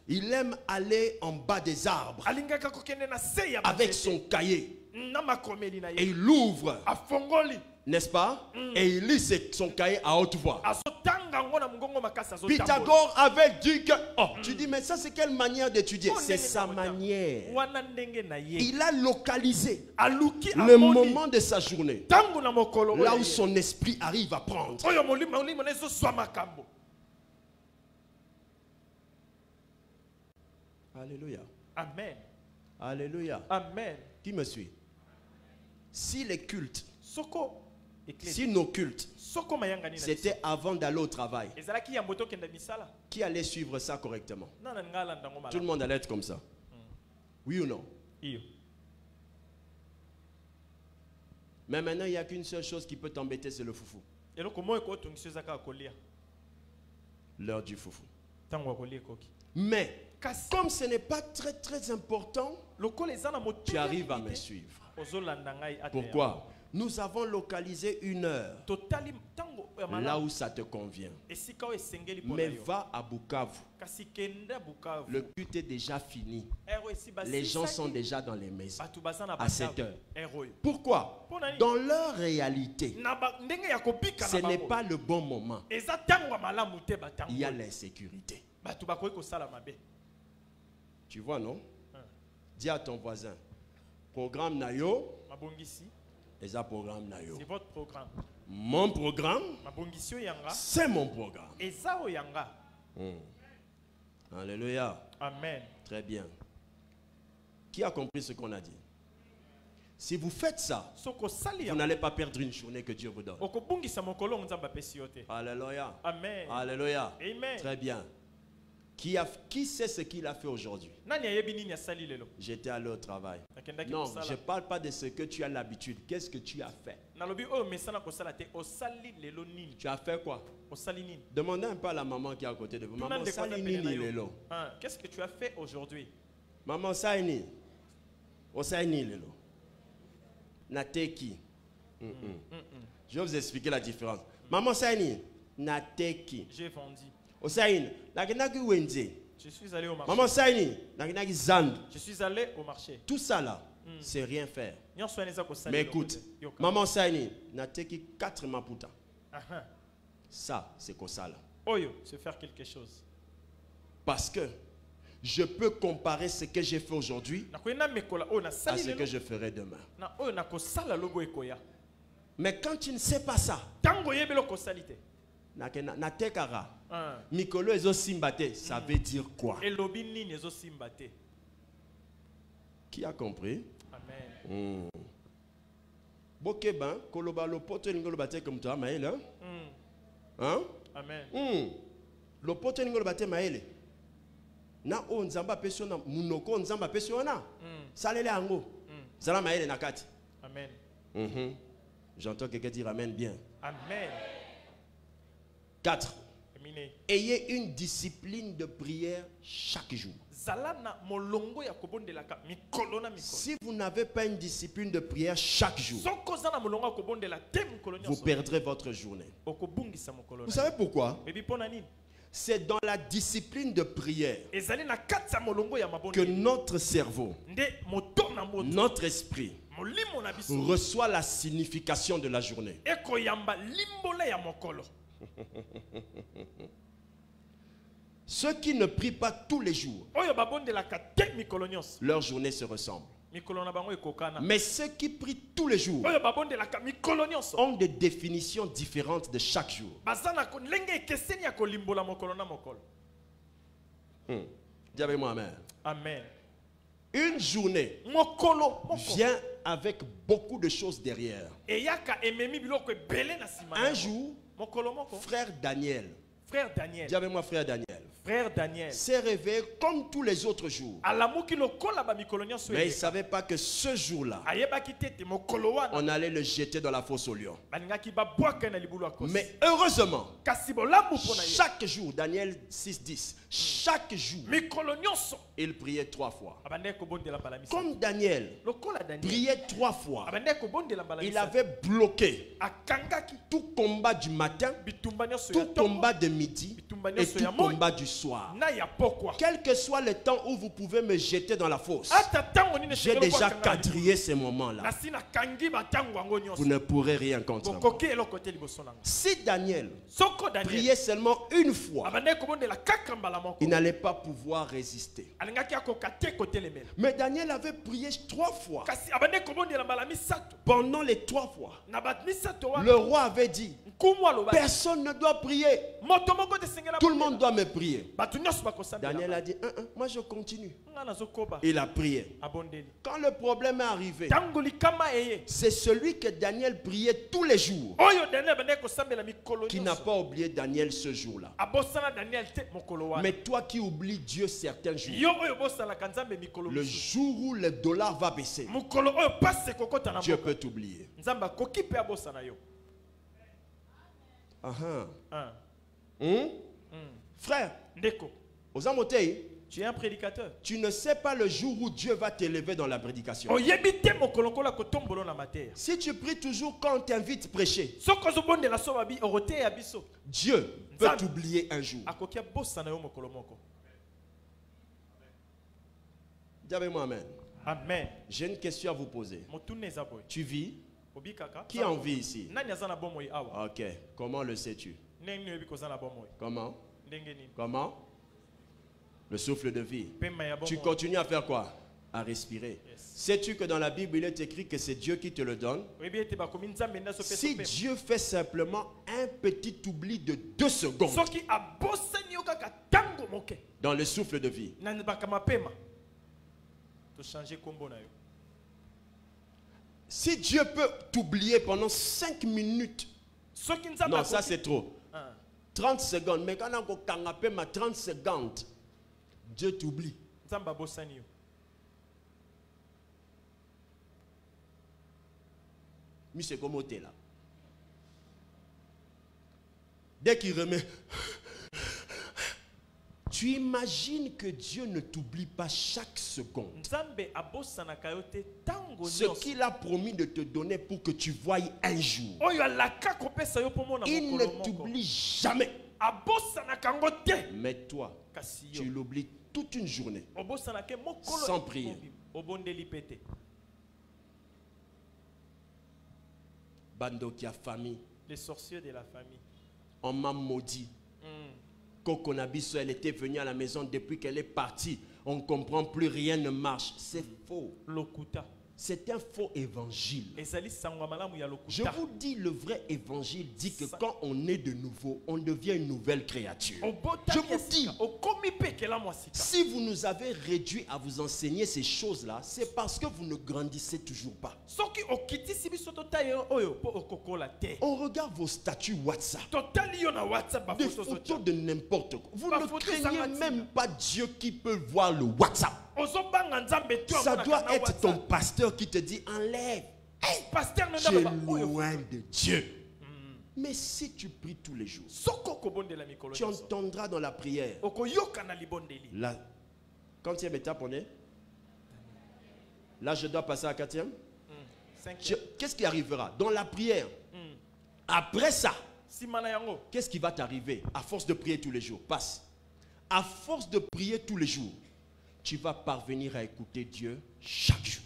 il aime aller en bas des arbres avec son cahier et il l'ouvre, n'est-ce pas? Et il lit son cahier à haute voix. Pythagore avait dit que... Oh, tu dis, mais ça c'est quelle manière d'étudier? C'est sa manière. Il a localisé le moment de sa journée, là où son esprit arrive à prendre. Alléluia. Amen. Alléluia. Amen. Qui me suit? Si les cultes, Soko éclairé. si nos cultes, Soko mayangani na c'était avant d'aller au travail, ezalaki ya moto kenda misala. qui allait suivre ça correctement? Nana ngala ndango mala. Tout le monde allait être comme ça. Oui ou non? Iyo. Mais maintenant, il n'y a qu'une seule chose qui peut t'embêter, c'est le foufou. Eloko moyo ko tungisi zaka kolia. L'heure du foufou. Tango kolia koki. Mais, comme ce n'est pas très très important, tu arrives à me suivre. Pourquoi? Nous avons localisé une heure là où ça te convient. Mais va à Bukavu. Le culte est déjà fini. Les gens sont déjà dans les maisons à cette heure. Pourquoi? Dans leur réalité, ce n'est pas le bon moment. Il y a l'insécurité. Tu vois, non? Dis à ton voisin, programme Nayo, et ça programme Nayo. C'est votre programme. Mon programme, c'est mon programme. Alléluia. Amen. Très bien. Qui a compris ce qu'on a dit? Si vous faites ça, vous n'allez pas perdre une journée que Dieu vous donne. Alléluia. Amen. Alléluia. Amen. Très bien. Qui sait ce qu'il a fait aujourd'hui? J'étais allé au travail. Non, je ne parle pas de ce que tu as l'habitude. Qu'est-ce que tu as fait? Tu as fait quoi? Demandez un peu à la maman qui est à côté de vous. Maman, qu'est-ce que tu as fait aujourd'hui? Maman, Saini. Osaini lelo. Nateki. Je vais vous expliquer la différence. Maman, Saini. Nateki. J'ai vendu. Osaini. Nakinaki wenze. Je suis allé au marché. Maman, Saini. Nakinaki zand. Je suis allé au marché. Tout ça là, c'est rien faire. Mais écoute, maman Saini, Nateki 4 maputa. Ça, c'est quoi ça là? Oyo, c'est faire quelque chose. Parce que je peux comparer ce que j'ai fait aujourd'hui à ce que je ferai demain. Mais quand tu ne sais pas ça, Natekara, Mikolo ezo simbate, ça veut dire quoi? Qui a compris? Amen. Bokeba, koloba lo poto ngolo bate comme toi, maël, hein? Amen. Lo poto ngolo bate maël. Na o nzamba peso na munoko nzamba peso na. Salele ango. Zala maël nakati. Amen. J'entends quelqu'un dire amen bien. Amen. 4. Ayez une discipline de prière chaque jour. Si vous n'avez pas une discipline de prière chaque jour, vous perdrez votre journée. Vous savez pourquoi? C'est dans la discipline de prière que notre cerveau, notre esprit reçoit la signification de la journée. Ceux qui ne prient pas tous les jours, leur journée se ressemble. Mais ceux qui prient tous les jours ont des définitions différentes de chaque jour. Dis avec moi amen. Amen. Une journée vient avec beaucoup de choses derrière. Un jour, frère Daniel, dis avec moi frère Daniel, s'est réveillé comme tous les autres jours. Mais il ne savait pas que ce jour-là, on allait le jeter dans la fosse au lion. Mais heureusement, chaque jour, Daniel 6:10, chaque jour, il priait 3 fois. Comme Daniel priait 3 fois, il avait bloqué tout combat du matin, tout combat de midi et tout combat du soir. Quel que soit le temps où vous pouvez me jeter dans la fosse, j'ai déjà quadrillé ces moments-là. Vous ne pourrez rien contre moi. Si Daniel priait seulement une fois, il n'allait pas pouvoir résister. Mais Daniel avait prié 3 fois. Pendant les 3 fois, le roi avait dit, Personne ne doit prier. Tout le monde doit me prier. Daniel a dit, moi je continue. Il a prié. Quand le problème est arrivé, c'est celui que Daniel priait tous les jours qui n'a pas oublié Daniel ce jour-là. Mais toi qui oublies Dieu certains jours, le jour où le dollar va baisser, Dieu peut t'oublier. Frère, tu es un prédicateur. Tu ne sais pas le jour où Dieu va t'élever dans la prédication. Si tu pries toujours quand on t'invite à prêcher, Dieu peut t'oublier un jour. Dis avec moi amen. Amen. J'ai une question à vous poser. Tu vis? Qui en vit ici? Ok. Comment le sais-tu? Comment? Comment? Le souffle de vie. Tu continues à faire quoi? À respirer. Sais-tu que dans la Bible, il est écrit que c'est Dieu qui te le donne? Si Dieu fait simplement un petit oubli de 2 secondes dans le souffle de vie, si Dieu peut t'oublier pendant 5 minutes, non, ça c'est trop. 30 secondes, mais quand on a 30 secondes, Dieu t'oublie. Mais c'est comme t'es là. Dès qu'il remet, tu imagines que Dieu ne t'oublie pas chaque seconde. Ce qu'il a promis de te donner pour que tu voies un jour, il ne t'oublie jamais. Mais toi, tu l'oublies toute une journée sans prier. Bando qui a famille. Les sorciers de la famille. On m'a maudit. Coco Nabiso, elle était venue à la maison depuis qu'elle est partie. On ne comprend plus, rien ne marche. C'est faux. C'est un faux évangile. Je vous dis, le vrai évangile dit que quand on est de nouveau, on devient une nouvelle créature. Je vous dis, si vous nous avez réduit à vous enseigner ces choses-là, c'est parce que vous ne grandissez toujours pas. On regarde vos statuts WhatsApp, des photos de n'importe quoi. Vous ne craignez même pas Dieu qui peut voir le WhatsApp. Ça doit être ton pasteur qui te dit enlève. Tu es loin de Dieu. Mais si tu pries tous les jours, tu entendras dans la prière. La quantième étape on est? Là je dois passer à la 4e. Qu'est-ce qui arrivera? Dans la prière. Après ça, qu'est-ce qui va t'arriver? À force de prier tous les jours, passe. À force de prier tous les jours, tu vas parvenir à écouter Dieu chaque jour.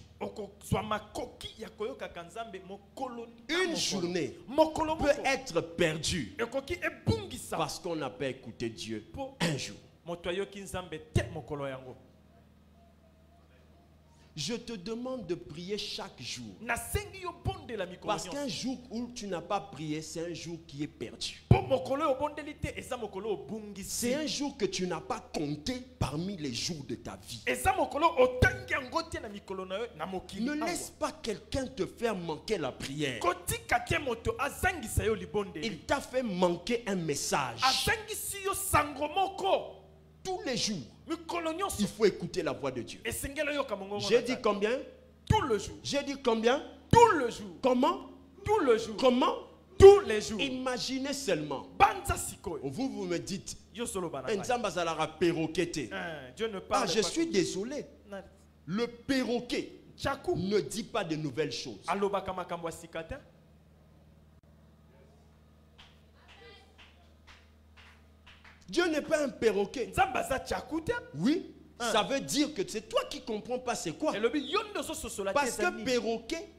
Une journée peut être perdue parce qu'on n'a pas écouté Dieu un jour. Je te demande de prier chaque jour. Parce qu'un jour où tu n'as pas prié, c'est un jour qui est perdu. C'est un jour que tu n'as pas compté parmi les jours de ta vie. Ne laisse pas quelqu'un te faire manquer la prière. Il t'a fait manquer un message. Tous les jours, il faut écouter la voix de Dieu. J'ai dit combien? Tout le jour. J'ai dit combien? Tout le jour. Comment? Tout le jour. Comment? Tous les jours. Imaginez seulement. Vous me dites, Dieu ne parle. Je suis désolé. Le perroquet ne dit pas de nouvelles choses. Dieu n'est pas un perroquet. Oui, ça veut dire que c'est toi qui ne comprends pas c'est quoi. Parce que perroquet,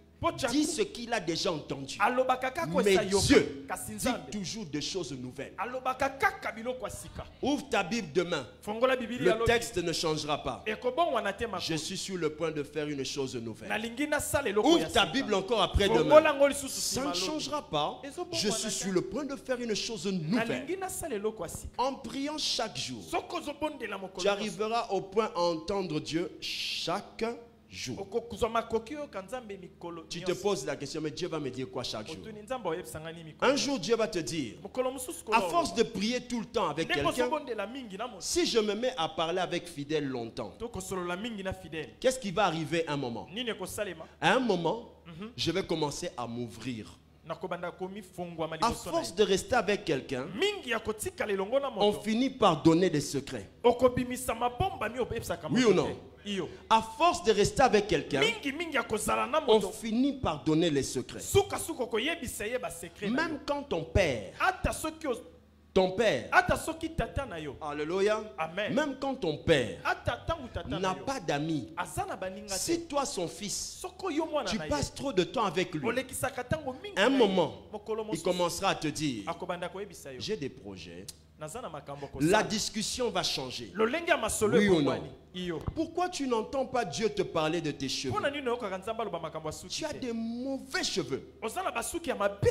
dit ce qu'il a déjà entendu. alobaka kaka Mais koyesa yo Dieu kasi dit nzambe toujours des choses nouvelles. alobaka kaka biloko ya sika. Ouvre ta Bible demain. Fongola bibili Le alobi texte ne changera pas. ekobongwana te makolo. Je suis sur le point de faire une chose nouvelle. nalingi nasala eloko Ouvre ya ta sika. Bible encore après Fongola demain. ngo lisusu Ça nsima ne alobi. changera pas. Je suis sur le point de faire une chose nouvelle. nalingi nasala eloko ya sika. En priant chaque jour, soki ozobondela mokolo tu arriveras au point à entendre Dieu chaque jour. okozwa makoki oyoka nzambe mikolo Tu te poses la question, mais Dieu va me dire quoi chaque jour? otuni nzambe oyebisanga nini mikolo. Un jour, Dieu va te dire, mokolo mosusu à force de prier tout le temps avec ndenge quelqu'un, ozobondela mingi na moto si je me mets à parler avec fidèle longtemps, tokosolola mingi na fidèle qu'est-ce qui va arriver à un moment? nini ekosalema À un moment, je vais commencer à m'ouvrir. nakobanda komifongwama À liboso na force ye. de rester avec quelqu'un, mingi ya kotikala elongo na on moto finit par donner des secrets. okobimisa mabombami oyebisaka Oui moto ou non? te. iyo À force de rester avec quelqu'un, mingi ya kozala na on moto finit par donner les secrets. sukasuka okoyebisa ye basekret na yo. Même quand ton père, ata soki tata na yo alléluia, Amen. même quand ton père ata ntango tata na n'a yo pas d'amis, aza na baninga te si toi son fils, soko yo mwana tu na ye passes trop de temps avec lui, olekisaka ntango mingi un na ye, moment, mokolo il mosusu commencera à te dire, akobanda koyebisa yo j'ai des projets. naza na makambo La kosala discussion va changer. lolenge ya masolo Oui ou ekongwani non? iyo Pourquoi tu n'entends pas Dieu te parler de tes cheveux? mpona nini oyokaka nzambe aloba makambo ya Tu suki as te des mauvais cheveux oza na basuki ya mabe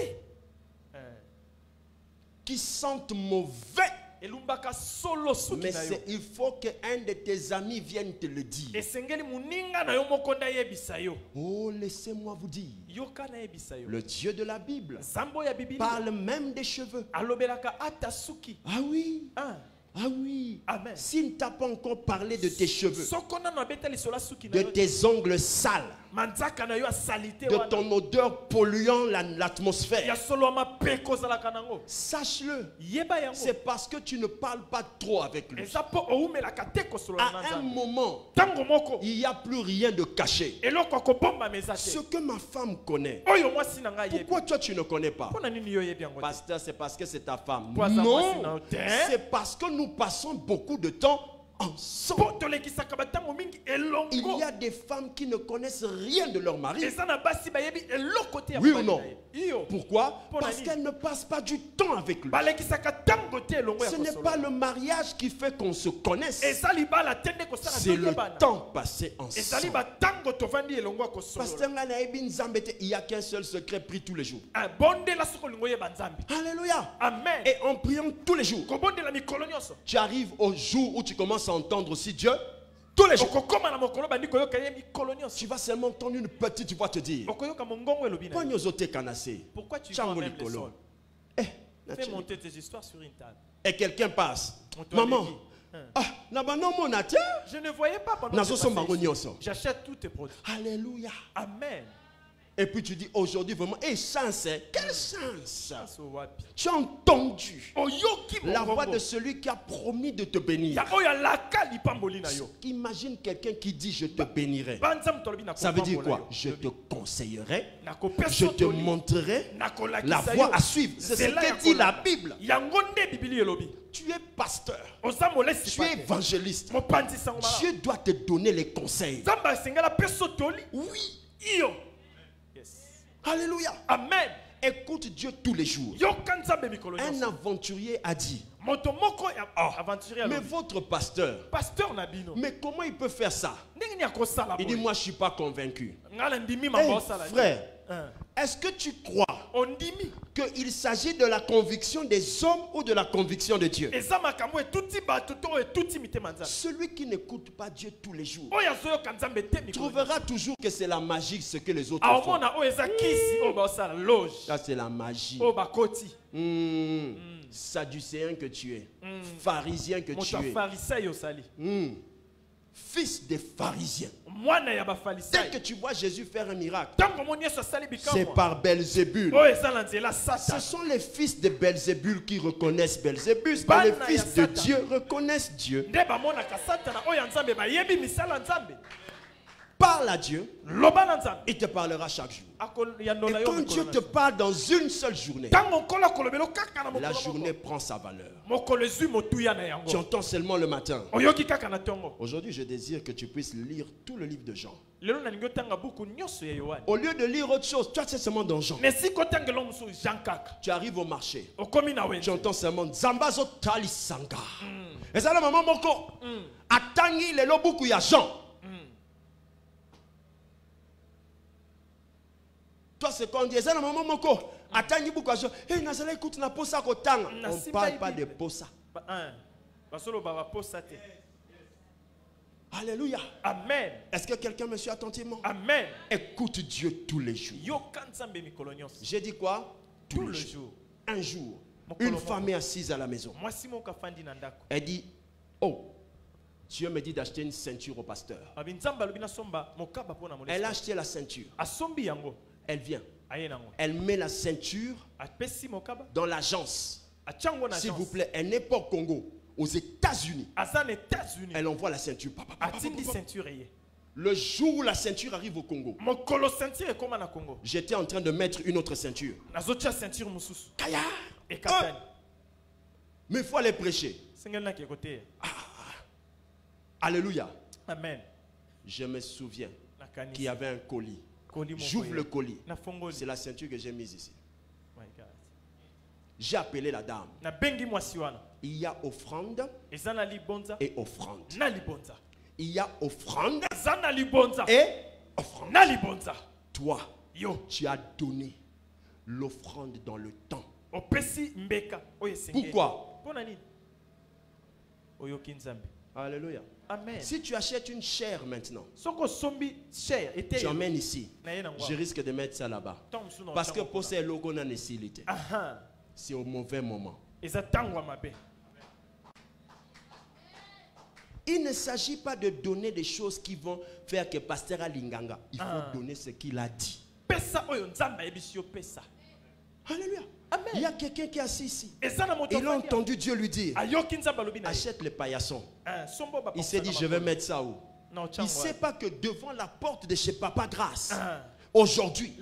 qui sentent mauvais. elumbaka solo suki Mais na yo il faut qu'un de tes amis vienne te le dire. esengeli moninga na yo moko nde ayebisa yo Oh, laissez-moi vous dire. yoka nayebisa yo Le Dieu de la Bible nzambe oyo ya bibili parle même des cheveux. alobelaka ata suki Ah oui, Ah, ah oui. amen S'il ne t'a pas encore parlé de tes cheveux, soko nano abeta lisolo ya suki na de yo tes ongles sales, manzaka na yo asali te de wana ton odeur polluant l'atmosphère, ya solo ya mampeko ozalaka nango sache-le. yeba yango C'est parce que tu ne parles pas trop avec lui. eza mpo oumelaka te kosolola na À un nzambe moment, ntango moko il n'y a plus rien de caché. eloko akobombama eza Ce te que ma femme connaît, oyo mwasi na ngai yebi pourquoi toi tu ne connais pas? mpo na nini yo oyebi yango te Pasteur, c'est parce que c'est ta femme. Pour ça, moi, c'est Non, non, t'es- c'est parce que nous passons beaucoup de temps ensemble. mpo tolekisaka bantango mingi Il elongo y a des femmes qui ne connaissent rien de leur mari. eza na basi bayebi eloko te ya Oui ou mobali non? na ye. iyo Pourquoi? Pour Parce la vie. qu'elles ne passent pas du temps avec lui. balekisaka ntango te elongo ya Ce n'est kosolola. pas le mariage qui fait qu'on se connaisse. eza libala te nde kosala C'est le toyebana temps passé ezali ensemble. batango tovandi elongo ya kosolola Pasteur nga nayebi nzambe te, il n'y a qu'un seul secret pris tous les jours. bondela soki olingo oyeba nzambe Alléluia. amen Et en priant tous les jours, kobondela mikolo nyonso tu arrives au jour où tu commences à entendre aussi Dieu. Tous les jours. okokóma na mokolo bandi koyoka ye mikolo nyonso Tu vas seulement entendre une petite voix te dire, okoyoka mongongo elobi na yo. Pogno zote kanase. pourquoi tu Chango vois même les likolo. sols Eh, fais naturel. monter tes histoires sur une table Et quelqu'un passe. On te Maman, l'avait dit. ah, nabano mona te. je ne voyais pas pendant Nazo que so je passais bango ici. nyonso. J'achète tous tes produits Alléluia. amen Et puis tu dis aujourd'hui vraiment, eh chance, hein? Quelle chance. Chance wapi Tu as entendu oyoki la voix mongongo de celui qui a promis de te bénir. ya oyo alaka lipamboli na yo Imagine quelqu'un qui dit je te bénirai. banza moto alobi Ça veut dire nakopambola quoi? yo. Je te conseillerai, nakopesa je te toli, montrerai nakolakisa la yo. voie à suivre. C'est ce Nzela ya que dit la kolanda. Bible. yango nde bibili elobi Tu es pasteur, oza molesi tu es pa te. évangéliste. mopanzi sango malamu. Dieu doit te donner les conseils. nzambe asengela peso toli Oui. iyo yes. Alléluia. amen Écoute Dieu tous les jours. yoka nzambe mikolo Un nyonso aventurier a dit, moto moko ya aventurier mais alobi votre pasteur, pasteur na bino mais comment il peut faire ça? ndenge nini akosala Il dit, boye moi je ne suis pas convaincu. nga na ndimi Hey, mambo osala frère, Hein. est-ce que tu crois ondimi qu'il s'agit de la conviction des hommes ou de la conviction de Dieu? eza makambo etuti bato to etuti mitema nzambe Celui qui n'écoute pas Dieu tous les jours oyo azoyoka nzambe te mikolo trouvera toujours que c'est la magie ce que les autres font. aomona oyo eza kisi oyo baosala loge Ça c'est la magie. oyo bakoti Sadducéen que tu es, pharisien que tu moto ya es, farisei osali fils des pharisiens. mwana ya Dès bafarisai que tu vois Jésus faire un miracle, ntango omoni yesu asali c'est bikamwa par Belzébul. oyo eza na nzela Ce satan sont les fils de Belzébul qui reconnaissent Belzébul, mais les Bana fils ya de Satan. Dieu reconnaissent Dieu. nde bamonaka satana oyo ya nzambe bayebi misala ya nzambe Parle à Dieu, loba na nzambe il te parlera chaque jour. akoyandola Et yo quand Dieu mikolo te parle dans une seule journée, ntango nkolo akolobela kaka na la mokolo journée moko prend sa valeur. mokolo ezwi motuya na Tu yango entends seulement le matin. oyoki kaka na ntongo Aujourd'hui, je désire que tu puisses lire tout le livre de Jean. lelo na ningo tanga buku nyonso ya Yohane. Au lieu de lire autre chose, tu as seulement dans Jean. Mais si kotangelo musu Jean kaka. Tu arrives au marché. Okomi na wenze. Tu entends seulement Zambazo Talisanga. Et ça, la maman moko. Atangi le lobuku ya Jean. Toi, c'est qu'on dit, ça, la maman moko. Atangi buku ya Jean. Eh, Nazala, écoute, na posa kotanga. On ne parle pas de posa. Basolo baba posa te. Alléluia. Amen. Est-ce que quelqu'un me suit attentivement? Amen. Écoute Dieu tous les jours. Yo kanzambe mikolo nyonso. J'ai dit quoi? Tous les jours. Un jour, une femme est assise à la maison. Moi si mon kafandi na ndako. Elle dit, oh, Dieu me dit d'acheter une ceinture au pasteur. Abinzamba lobina somba mokaba pona molesi. Elle a acheté la ceinture. Asombi yango. Elle vient. Aye nango. Elle met la ceinture Apesi mokaba. dans l'agence. Achango na agence. S'il vous plaît, elle n'est pas au Congo, aux États-Unis. Azan États-Unis. Elle envoie la ceinture. Atindi ceinture ye. Le jour où la ceinture arrive au Congo, Mokolo ceinture est comme na Congo. j'étais en train de mettre une autre ceinture. Nazocha ceinture mususu. Kaya! Et katani. Mais il faut aller prêcher. Sengel na ki côté. Alléluia. Amen. Je me souviens Na kanisa. qu'il y avait un colis. J'ouvre le colis. C'est la ceinture que j'ai mise ici. J'ai appelé la dame. Na bengi mwasi wana. Il y a offrande Ezana libonza. et offrande. Na libonza. Il y a offrande Ezana libonza. et offrande. Na libonza. Toi, Yo. tu as donné l'offrande dans le temps. Opesi mbeka. Pourquoi? Pona nini? Oyo kinzambe. Alléluia. Amen. Si tu achètes une chair maintenant, Soko sombi cher était. tu emmènes ici. Je risque de mettre ça là-bas. Parce que pour ces logos n'a nécessité. C'est au mauvais moment. Il ne s'agit pas de donner des choses qui vont faire que Pasteur Alinganga. Il faut donner ce qu'il a dit. Alléluia. Amen. Il y a quelqu'un qui est assis ici. Il a entendu Dieu lui dire, achète les paillassons. Il s'est dit, je vais mettre ça où? Il ne sait pas que devant la porte de chez Papa Grâce, aujourd'hui,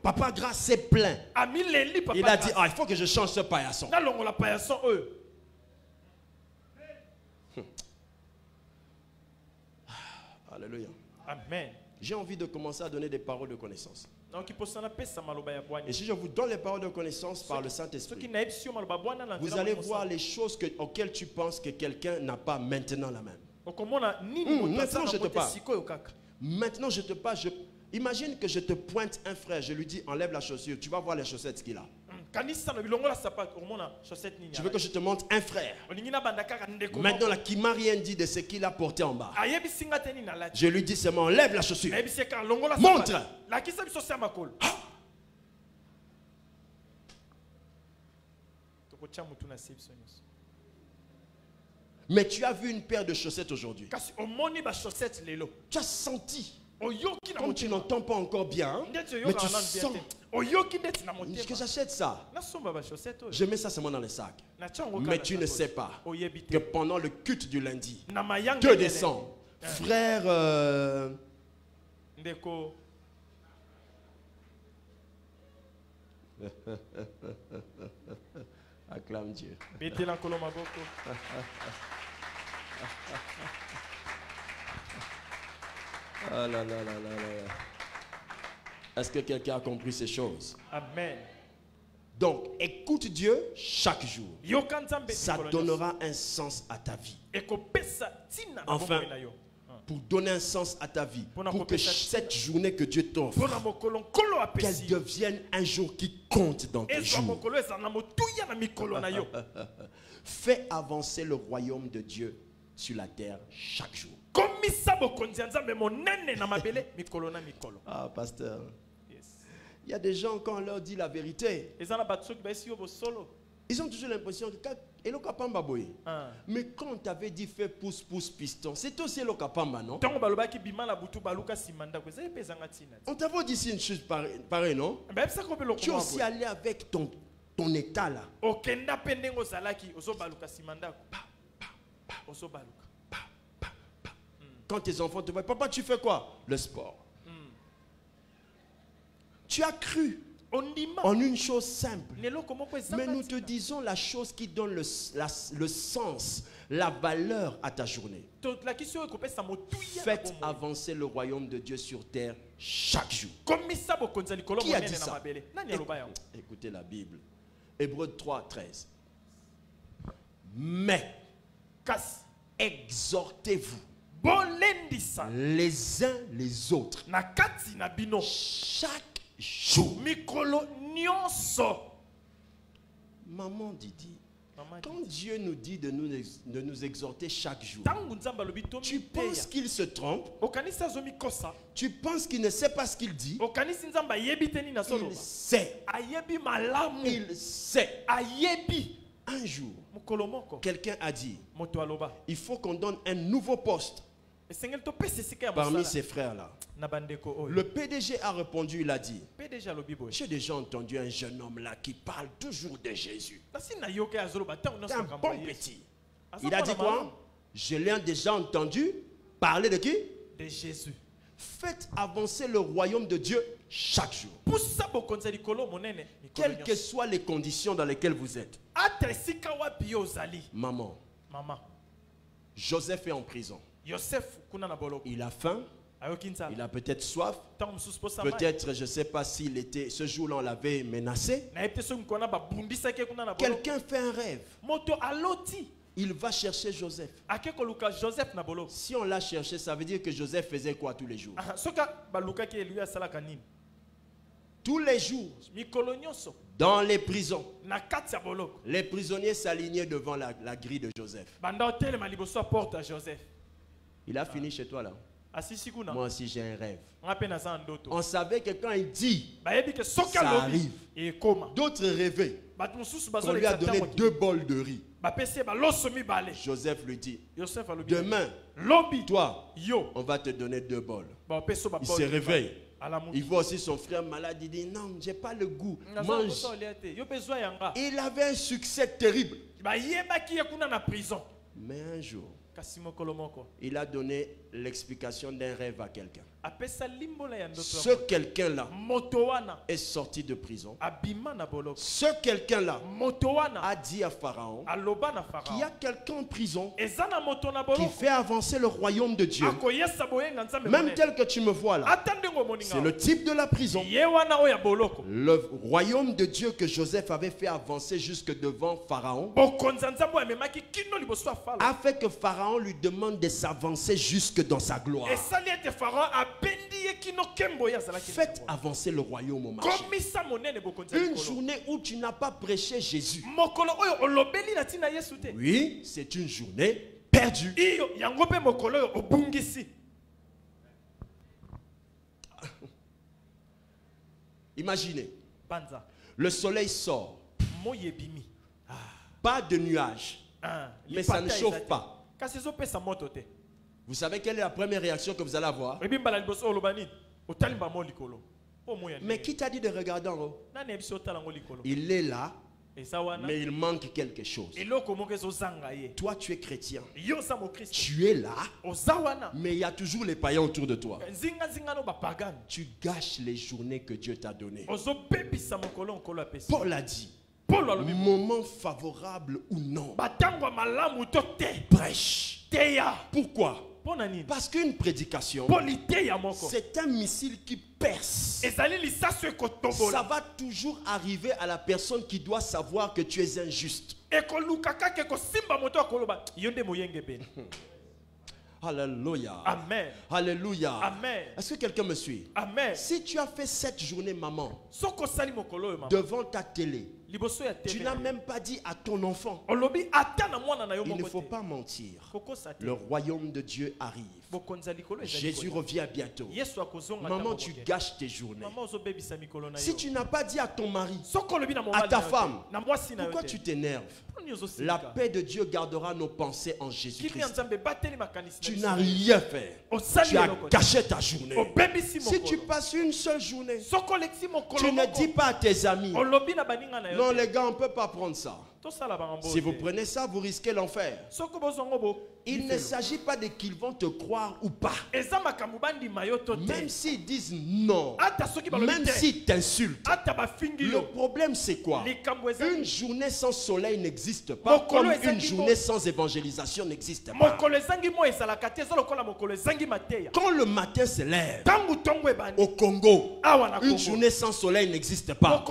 Papa Grâce est plein. Il a dit, il faut que je change ce paillasson. Alléluia. Amen. J'ai envie de commencer à donner des paroles de connaissance. Et si je vous donne les paroles de connaissance par le Saint-Esprit, vous allez voir les choses auxquelles tu penses que quelqu'un n'a pas maintenant la même. Maintenant je te parle. Maintenant je te parle. Imagine que je te pointe un frère, je lui dis enlève la chaussure, tu vas voir les chaussettes qu'il a. Tu veux que je te montre un frère maintenant là, qui m'a rien dit de ce qu'il a porté en bas. Je lui dis seulement enlève la chaussure. Montre. Mais tu as vu une paire de chaussettes aujourd'hui. Tu as senti. Comme tu n'entends pas encore bien, mais tu sens que j'achète ça. Je mets ça seulement dans le sac. Mais tu ne sais pas que pendant le culte du lundi, 2 décembre, frère... Acclame Dieu. Ah là là là là là. Est-ce que quelqu'un a compris ces choses? Amen. Donc, écoute Dieu chaque jour. Ça donnera un sens à ta vie. Enfin, pour donner un sens à ta vie, pour que cette journée que Dieu t'offre, qu'elle devienne un jour qui compte dans tes jours. Fais avancer le royaume de Dieu sur la terre chaque jour. Ah, pasteur. Il y a des gens, quand on leur dit la vérité, ils ont toujours l'impression que mais quand on t'avait dit fais pouce pouce piston, c'est aussi le kapamba, non? On t'avait dit une chose pareille, non? Tu es aussi allé avec ton état là. Quand tes enfants te voient, papa, tu fais quoi? Le sport. Tu as cru ondima en une chose simple. neloko moko ezanga Mais nous te ntina. disons la chose qui donne le sens, la valeur à ta journée. Tolakisi oyo ekopesa motuya na Faites bomoi. avancer le royaume de Dieu sur terre chaque jour. komisa bokonzi ya likolo Qui a monene dit na ça? mabele nani aloba yango? Écoutez la Bible. Hébreux 3, 13. Mais kasi exhortez-vous bolendisa les uns les autres na kati na bino chaque jour. mikolo nyonso. Maman Didi, Mama quand Dieu nous dit de nous exhorter chaque jour, ntango nzambe alobi tu penses tomiteya qu'il se trompe? okanisi azomikosa Tu penses qu'il ne sait pas ce qu'il dit? okanisi nzambe ayebi te nini Il azoloba sait. ayebi malamu Il sait. ayebi. Un jour, mokolo moko quelqu'un a dit, moto aloba il faut qu'on donne un nouveau poste esengeli topesa esika ya parmi mosala ces frères-là. na bandeko oyo. Le PDG a répondu, il a dit, mpe deja alobi boye j'ai déjà entendu un jeune homme là qui parle toujours de Jésus. nasi nayoka azoloba ntango C'est nyonso un makambo bon ya Yesu. petit. Aza Il a mwana dit quoi? malamu Je l'ai déjà entendu parler de qui? de Jésus. Faites avancer le royaume de Dieu chaque jour. pusa bokonzi ya likolo monene mikolo Quelles que nyonso. soient les conditions dans lesquelles vous êtes. ata esika wapi yo ozali. Maman, mama Joseph est en prison. yosefu kuna na boloko Il a faim, ayoki il nzala a peut-être soif. ntango mosusu posa mai Peut-être, je ne sais pas s'il était, ce jour-là, on l'avait menacé. nayebi te soki mokona babundisaki ye kuna na boloko Quelqu'un fait un rêve. moto aloti Il va chercher Joseph. ake koluka joseph na boloko. Si on l'a cherché, ça veut dire que Joseph faisait quoi tous les jours? soki balukaki elui asalaka nini Tous les jours, mikolo nyonso dans les prisons, na kati ya boloko les prisonniers s'alignaient devant la grille de Joseph. banda otelema liboso ya porte ya joseph Il a fini chez toi là. asisi kuna Moi aussi j'ai un rêve. nga mpe naza na ndoto On savait que quand il dit, bayebi ke soki Ça alobi arrive. ekoma d'autres rêvaient. bato mosusu On lui a bazolekisa donné ntango 2 bols de riz. bapesi ye baloso mibale. Joseph lui dit, Yosef alobi demain, lobi toi, yo on va te donner 2 bols. bapesi yo Il babolo se réveille. alamuki Il voit aussi son frère malade. Il dit, non, j'ai pas le goût. naza Mange. kosa olia te yo mpe zwa yanga. Il avait un succès terrible. bayebaki ye kuna na prison Mais un jour, kasi mokolo moko il a donné l'explication d'un rêve à quelqu'un. apesa limbola ya ndoto ya Ce quelqu'un-là moto wana est sorti de prison. abima na boloko. Ce quelqu'un-là moto wana a dit à Pharaon aloba na qu'il y a farao quelqu'un en prison eza na moto na qui boloko fait avancer le royaume de Dieu. akoyesa boyenga nzambe Même monene. tel que tu me vois là. ata ndenge omoninga C'est le type de la prison. ye wana oyo ya boloko Le royaume de Dieu que Joseph avait fait avancer jusque devant Pharaon bokonzi ya nzambe oyo amemaki kino liboso ya falo a fait que Pharaon lui demande de s'avancer jusque dans sa gloire. esali ete farao abendi ye kino nkembo oyo azalaki na Faites yango. avancer le royaume au marché. komisa monene bokonzi ya Une likolo. journée où tu n'as pas prêché Jésus. mokolo oyo olobeli na ntina yesu te Oui, c'est une journée perdue. iyo yango mpe mokolo oyo obungisi. Imaginez, banza le soleil sort, moi ebimi. pas de nuages, mais ça ne chauffe pas. kasi ezopesa moto te. Vous savez quelle est la première réaction que vous allez avoir? ebimbala liboso oyo oloba nini otalimba mo likolo po moya Mais qui t'a dit de regarder en haut? nani yebisi otala ngo likolo Il est là, eza wana mais il manque quelque chose. eloko moko ezozanga ye Toi, tu es chrétien. yo oza mokristo Tu es là, oza wana mais il y a toujours les païens autour de toi. nzinga no bapagani Tu gâches les journées que Dieu t'a données. ozobebisa mokolo nkolo apesi. Paul a dit, polo alobi moment favorable ou non, batango ya malamu to te prêche. teya Pourquoi? mpo na nini Parce qu'une prédication, mpo liteya moko c'est un missile qui perce. ezali lisasu Ça ekotobola va toujours arriver à la personne qui doit savoir que tu es injuste. ekoluka kaka ekosimba moto akoloba yo nde moyenge pene. Alléluia. amen Alléluia. amen Est-ce que quelqu'un me suit? amen Si tu as fait cette journée, maman, soki osali mokolo oyo mama devant ta télé, liboso ya tu tv n'as même pas dit à ton enfant, olobi ata na mwana na yo il ne moko faut te pas mentir. kokosa te Le royaume de Dieu arrive. bokonzi ya likolo ezali Jésus koya. revient bientôt. yesu akozonga Maman, ntango tu moke. gâches tes journées. mama ozobebisa mikolo na Si yo tu n'as pas dit à ton mari, soki olobi na à mobali ta na yo te, femme, na mwasi na yo pourquoi te, tu t'énerves? mponi La ozosilika paix de Dieu gardera nos pensées en kimi ya Jésus-Christ. nzambe ebateli makanisi na Tu biso. n'as rien fait. osali Tu as eloko te. gâché ta journée. obebisi Si tu mokolo passes une seule journée, soki olekisi mokolo tu ne moko, dis pas à tes amis, olobi na baninga na yo non te. les gars, on ne peut pas prendre ça. Si vous prenez ça, vous risquez l'enfer. Il ne s'agit pas de qu'ils vont te croire ou pas. Même s'ils disent non, même s'ils t'insultent, le problème c'est quoi? Une journée sans soleil n'existe pas, comme une journée sans évangélisation n'existe pas. Quand le matin se lève au Congo, une journée sans soleil n'existe pas.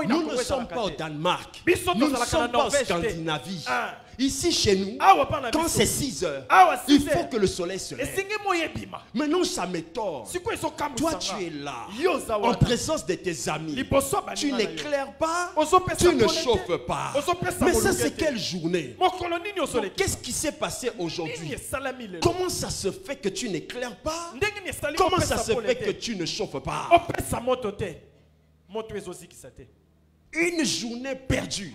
Nous ne sommes pas au Danemark, nous ne sommes pas en Scandinavie. Ici chez nous, quand c'est 6 heures, il faut que le soleil se lève. Maintenant ça m'étonne. Toi tu es là, en présence de tes amis. Tu n'éclaires pas, tu ne chauffes pas. Mais ça c'est quelle journée? Qu'est-ce qui s'est passé aujourd'hui? Comment ça se fait que tu n'éclaires pas? Comment ça se fait que tu ne chauffes pas? Une journée perdue.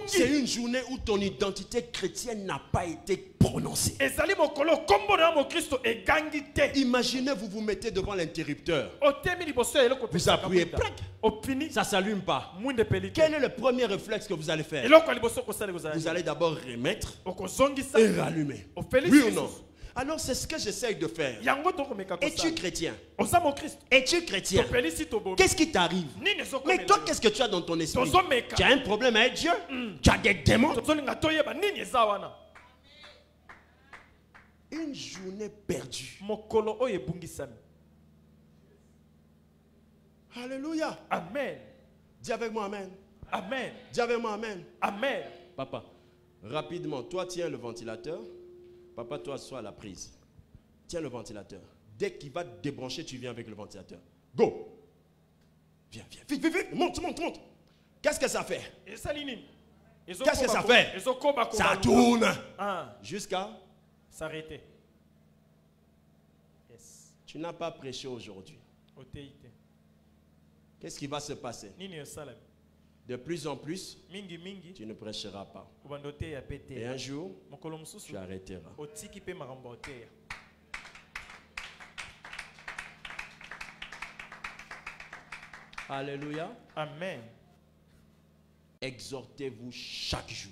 C'est une journée où ton identité chrétienne n'a pas été prononcée. Imaginez, vous vous mettez devant l'interrupteur. Vous appuyez, ça ne s'allume pas. Quel est le premier réflexe que vous allez faire? Vous allez d'abord remettre et rallumer. Oui ou non? Alors c'est ce que j'essaye de faire. Es-tu chrétien? Es-tu chrétien? Qu'est-ce qui t'arrive? Mais toi, qu'est-ce que tu as dans ton esprit? Tu as un problème avec Dieu? Tu as des démons? Une journée perdue. Alléluia. Amen. Dis avec moi amen. Amen. Dis avec moi amen. Amen. Papa, rapidement, toi tiens le ventilateur. Papa, toi, sois à la prise. Tiens le ventilateur. Dès qu'il va te débrancher, tu viens avec le ventilateur. Go! Viens, viens. Vite, vite, vite. Monte, monte, monte. Qu'est-ce que ça fait? Qu'est-ce que ça fait? Ça tourne. Jusqu'à s'arrêter. Yes. Tu n'as pas prêché aujourd'hui. Qu'est-ce qui va se passer? De plus en plus, tu ne prêcheras pas. Et un jour, tu arrêteras. Alléluia. Amen. Exhortez-vous chaque jour.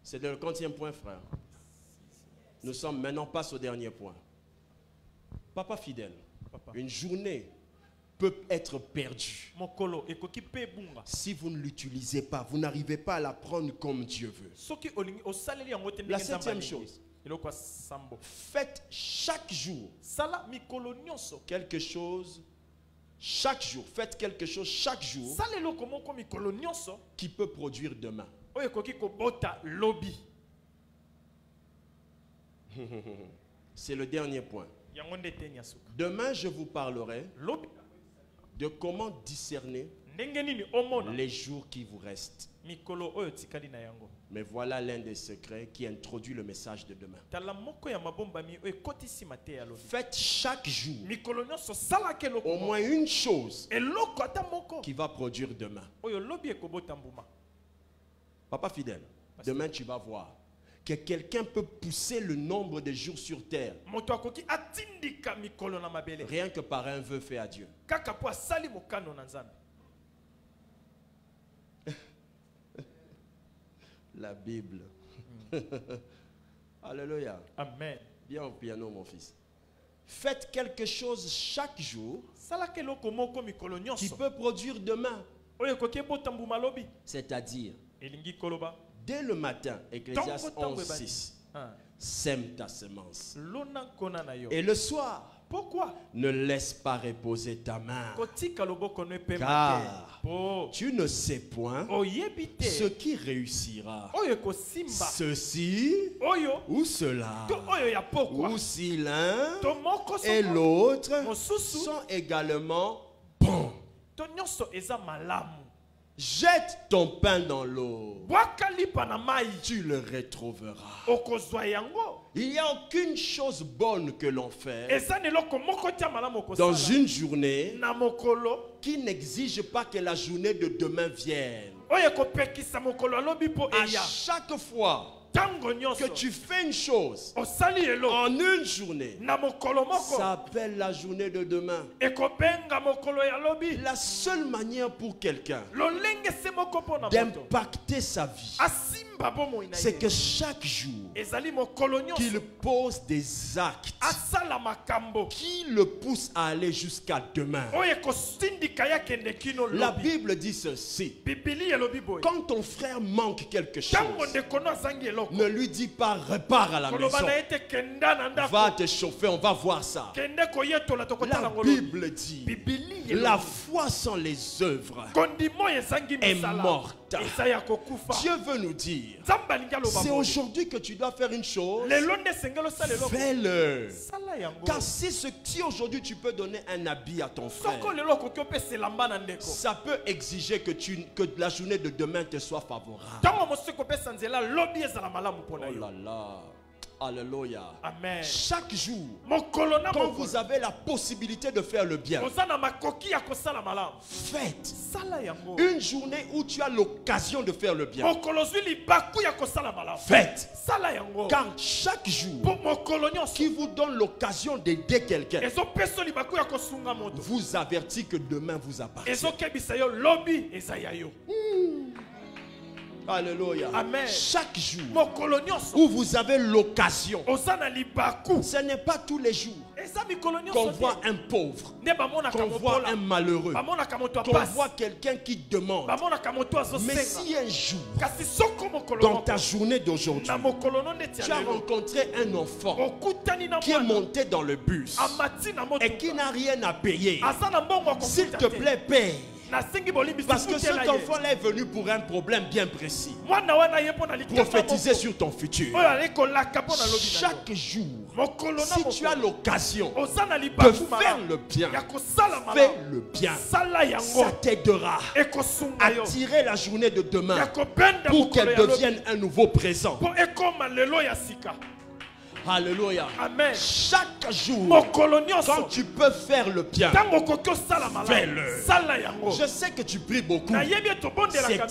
C'est le 40e point, frère. Nous sommes maintenant pas au dernier point. Papa fidèle, une journée peut être perdue si vous ne l'utilisez pas, vous n'arrivez pas à la prendre comme Dieu veut. La 7e chose, faites chaque jour quelque chose. Chaque jour, faites quelque chose chaque jour qui peut produire demain. C'est le dernier point. Demain, je vous parlerai de comment discerner les jours qui vous restent. Mais voilà l'un des secrets qui introduit le message de demain. Faites chaque jour au moins une chose qui va produire demain. Papa fidèle, demain tu vas voir que quelqu'un peut pousser le nombre de jours sur terre rien que par un vœu fait à Dieu. La Bible. Alléluia. Amen. Viens au piano, mon fils. Faites quelque chose chaque jour qui peut produire demain. C'est-à-dire, dès le matin, Ecclésiaste 11:6, sème ta semence. Et le soir, pourquoi ne laisse pas reposer ta main, car tu ne sais point ce qui réussira. Ceci ou cela, ou si l'un et l'autre sont également bons. Jette ton pain dans l'eau, tu le retrouveras. Il n'y a aucune chose bonne que l'on fait dans une journée qui n'exige pas que la journée de demain vienne. À chaque fois que tu fais une chose osali elo en une journée, na mokolo moko ça appelle la journée de demain. ekobenga mokolo ya lobi. La seule manière pour quelqu'un Lolenge se moko pona moto d'impacter sa vie, asimba bomoi na c'est ye que chaque jour ezali mokolo qu'il nyonso pose des actes asala makambo qui le poussent à aller jusqu'à demain. oyo ekosindika ya kende kino La lobi. Bible dit ceci: Bibili elobi boye quand ton frère manque quelque ntango chose, ndeko no azangi eloko ne lui dis pas repars à la koloba maison, na ye te kenda na ndako va te chauffer, on va voir ça. kende koyetola tokotala La ngo lobi. Bible dit: Bibili la elobi foi sans les œuvres kondimo ezangi est misala morte. eza ya kokufa. Dieu veut nous dire, nzambe alingi aloba c'est boye aujourd'hui que tu dois faire une chose, lelo nde esengeli osala eloko fais-le. sala yango Car si aujourd'hui tu peux donner un habit à ton frère, soko lelo okoki opesa elamba na ndeko ça peut exiger que la journée de demain te soit favorable. ntango mosusu ekopesa nzela lobi ezala malamu mpo na Oh yo. là là, alléluia. Amen. Chaque jour, mokolo na quand mokolo vous avez la possibilité de faire le bien, oza na makoki ya kosala malamu faites. sala yango. Une journée où tu as l'occasion de faire le bien, mokolo ozwi libaku ya kosala malamu faites. sala yango. Car chaque jour mpo mokolo nyonso qui vous donne l'occasion d'aider quelqu'un ezopesa libaku ya kosunga moto vous avertit que demain vous appartient. ezokebisa yo lobi eza ya yo. Alléluia. Amen. Chaque jour mokolo nyonso où vous avez l'occasion, oza na libaku ce n'est pas tous les jours eza mikolo qu'on nyonso voit te un pauvre, nde bamonaka qu'on voit mobola un malheureux, bamonaka moto qu'on apasi voit quelqu'un qui demande. bamonaka moto Mais azosenga si un jour, kasi soko mokolo dans moko ta journée d'aujourd'hui, na mokolo no ndeti tu ya as lelo rencontré un enfant okutani na qui est mwana monté dans le bus amati na et qui motuka n'a rien à payer, aza na mbongo ya s'il kokuta te te plaît, paye. nasengi bolimbisi Parce que futela cet ye enfant-là est venu pour un problème bien précis. mwana wana ye mpo na likama Prophétiser moko sur ton futur. oyo ali kolaka mpo na lobi na yo. Chaque jour, mokolo na si tu as mokolo l'occasion oza na de libaku faire malamu le bien, ya kosala fais malamu le bien. sala yango Ça t'aidera ekosunga à yo tirer la journée de ya demain kobenda pour mokolo qu'elle ya lobi devienne un nouveau présent. mpo ekoma lelo ya sika. Alléluia. Amen. Chaque jour, mokolo quand nyonso tu peux faire le bien, ntango okoki osala malamu fais-le. sala yango. je sais que tu pries beaucoup. nayebi C'est tobondelaka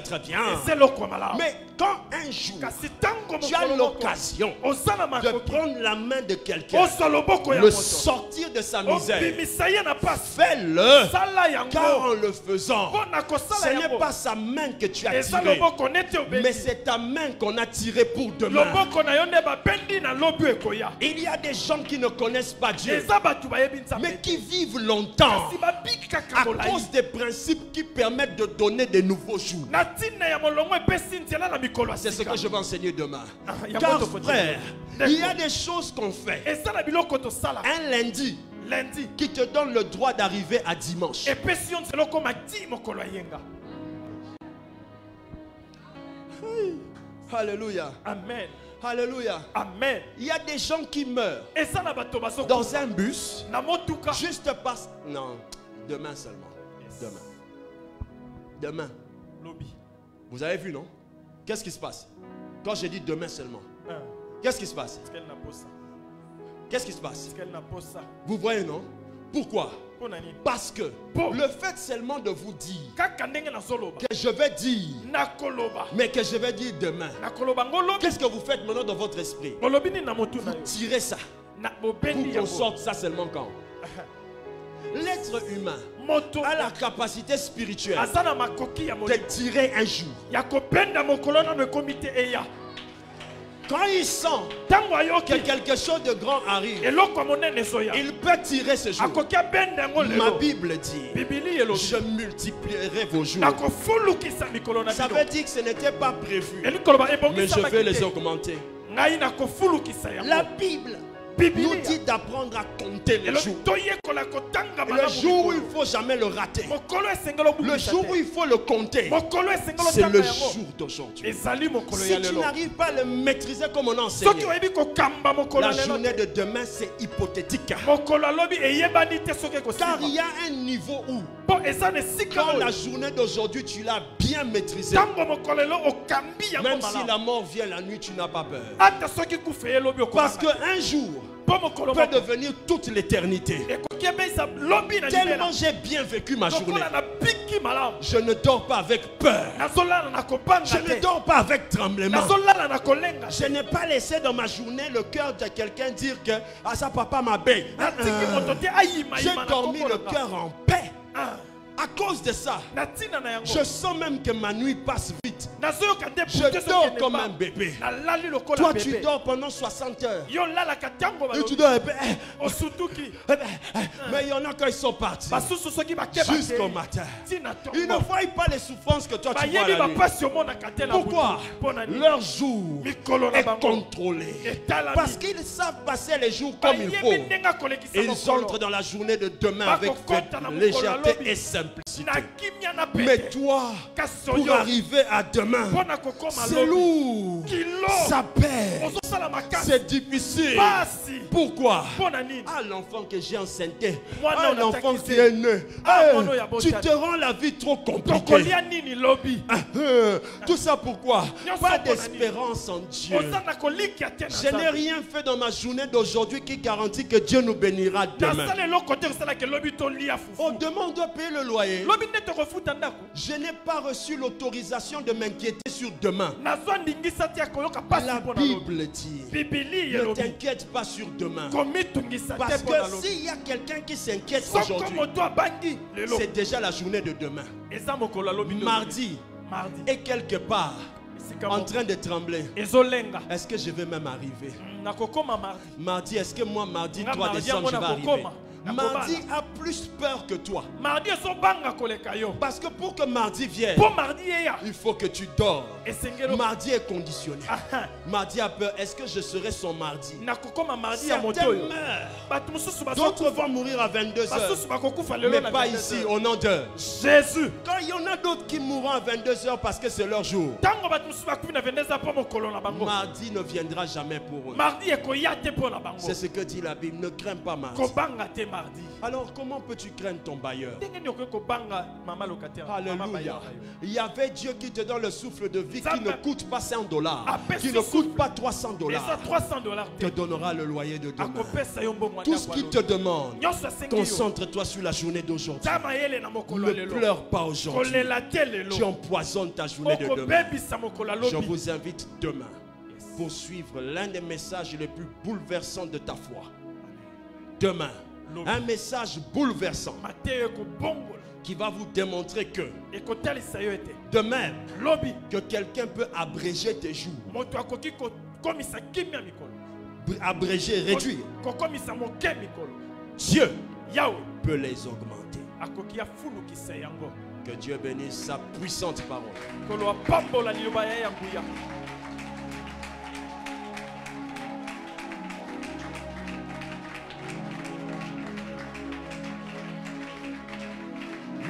très bien. eza eloko ya malamu Mais quand un jour, kasi ntango tu as mokolo moko l'occasion oza na de makoki prendre la main de quelqu'un, ozwa loboko ya le moto sortir de sa misère, obimisa ye na pasi fais-le. sala Car yango en le faisant, mpo na ce kosala n'est yango pas sa main que tu as eza tirée, loboko neti mais obendi c'est ta main qu'on a tirée pour demain. loboko na yo nde babendi na lobi ekoya. Il y a des gens qui ne connaissent pas Dieu, eza bato bayebi nzambe mais qui vivent longtemps kasi babiki kaka à molai cause des principes qui permettent de donner des nouveaux jours. na ntina ya molongo epesi nzela na mikolo ya C'est ce sika. que je vais enseigner demain. yango Car tokotela. frère, D'accord. il y a des choses qu'on fait eza na biloko tosala un lundi lundi qui te donne le droit d'arriver à dimanche. epesi yo nzela okoma ti mokolo ya yenga. Alléluia. Amen. Alléluia. Amen. Il y a des gens qui meurent eza na bato dans un bus na motuka juste parce... Non, demain seulement. Demain. Demain. lobi. Vous avez vu, non? Qu'est-ce qui se passe? Quand j'ai dit demain seulement, Hein. qu'est-ce qui se passe? Est-ce qu'elle n'a pas ça? Qu'est-ce qui se passe? Est-ce qu'elle n'a pas ça? Vous voyez, non? Pourquoi? Mpo na nini? Parce que Bon. le fait seulement de vous dire kaka ndenge nazoloba que je vais dire, nakoloba mais que je vais dire demain, nakoloba ngo lobi qu'est-ce que vous faites maintenant dans votre esprit? olobi nini na motu na yo Tirez ça na pour bobendi qu'on yango sorte ça seulement quand? L'être humain moto a la capacité spirituelle aza na makoki ya de molimo tirer un jour. ya kobenda mokolo nano ekomi te eya. Quand il sent ntango que ayoki quelque chose de grand arrive, eloko ya monene ezoya il peut tirer ce jour. akoki abenda yango Ma lelo. Bible dit, bibili elobi je multiplierai vos jours. nakofulukisa mikolo na Ça bino veut dire que ce n'était pas prévu, eli koloba mais je vais ebongisamaki les te augmenter. ngai nakofulukisa La yango. Bible Biblia nous dit d'apprendre à compter les elobi jours. toyekola kotanga Et le malamu jour où il mikolo. faut jamais le rater, mokolo esengeli le obukisa jour où te il faut le compter, mokolo esengeli c'est otanga le yango jour d'aujourd'hui. ezali mokolo Si ya tu lelo. n'arrives pas à le maîtriser comme on a soki enseigné, oyebi kokamba mokolo la ya lelo journée te, de demain c'est hypothétique. mokolo alobi eyebani te soki Car ekosima il y a un niveau où, mpo eza na esika quand oyo la journée d'aujourd'hui tu l'as bien maîtrisé, ntango mokolo elo okambi yango même si malamu la mort vient la nuit, tu n'as pas peur. ata soki kufa elobi Parce okomaka qu'un jour mpo mokolo peut moko devenir toute l'éternité. ekoki ebesa lobi na Tellement libela j'ai bien vécu ma journée. lokola na biki Je ne dors pas avec peur. Je ne dors pas avec tremblement. Je n'ai pas laissé dans ma journée le cœur de quelqu'un dire que ah, ça papa m'a bé. J'ai dormi le cœur en paix. À cause de ça, je sens même que ma nuit passe vite. Je dors comme un bébé. Toi, tu dors pendant 60 heures. Et tu dors. Mais il y en a quand ils sont partis jusqu'au matin. Ils ne voient pas les souffrances que toi tu vois la nuit. Pourquoi? Leur jour est contrôlé. Parce qu'ils savent passer les jours comme il faut. Ils entrent dans la journée de demain avec légèreté et simplicité. Mais toi, pour arriver à demain, c'est lourd, ça pèse, c'est difficile. Pourquoi? Ah, l'enfant que j'ai enceinté, ah, l'enfant qui est né, tu te rends la vie trop compliquée. Tout ça pourquoi? Pas d'espérance en Dieu. Je n'ai rien fait dans ma journée d'aujourd'hui qui garantit que Dieu nous bénira demain. On demande de payer le loyer. Je n'ai pas reçu l'autorisation de m'inquiéter sur demain. La Bible dit, ne t'inquiète pas sur demain. Parce que s'il y a quelqu'un qui s'inquiète aujourd'hui, c'est déjà la journée de demain. Mardi est quelque part en train de trembler. Est-ce que je vais même arriver? Mardi, est-ce que moi, mardi 3 décembre, je vais arriver? Mardi a plus peur que toi. Parce que pour que mardi vienne, il faut que tu dors. Mardi est conditionné. Mardi a peur. Est-ce que je serai son mardi? Certains meurent. D'autres vont mourir à 22h. Mais pas ici, au nom de Jésus. Quand il y en a d'autres qui mourront à 22h parce que c'est leur jour, mardi ne viendra jamais pour eux. C'est ce que dit la Bible. Ne crains pas mardi. Alors comment peux-tu craindre ton bailleur? Alléluia. Il y avait Dieu qui te donne le souffle de vie qui ne coûte pas $100, qui ne coûte pas $300, te donnera le loyer de demain. Tout ce qu'il te demande, concentre-toi sur la journée d'aujourd'hui. Ne pleure pas aujourd'hui. Tu empoisonnes ta journée de demain. Je vous invite demain pour suivre l'un des messages les plus bouleversants de ta foi. Demain, un message bouleversant qui va vous démontrer que de même que quelqu'un peut abréger tes jours, abréger, réduire, Dieu peut les augmenter. Que Dieu bénisse sa puissante parole.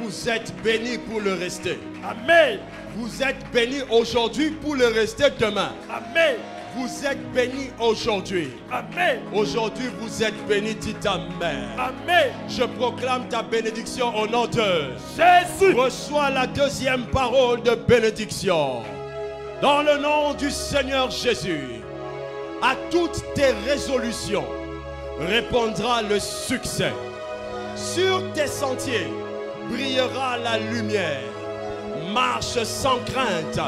Vous êtes bénis pour le rester. Amen. Vous êtes bénis aujourd'hui pour le rester demain. Amen. Vous êtes bénis aujourd'hui. Amen. Aujourd'hui, vous êtes bénis, dit ta mère. Amen. Je proclame ta bénédiction au nom de Jésus. Reçois la deuxième parole de bénédiction. Dans le nom du Seigneur Jésus, à toutes tes résolutions répondra le succès. Sur tes sentiers brillera la lumière. Marche sans crainte,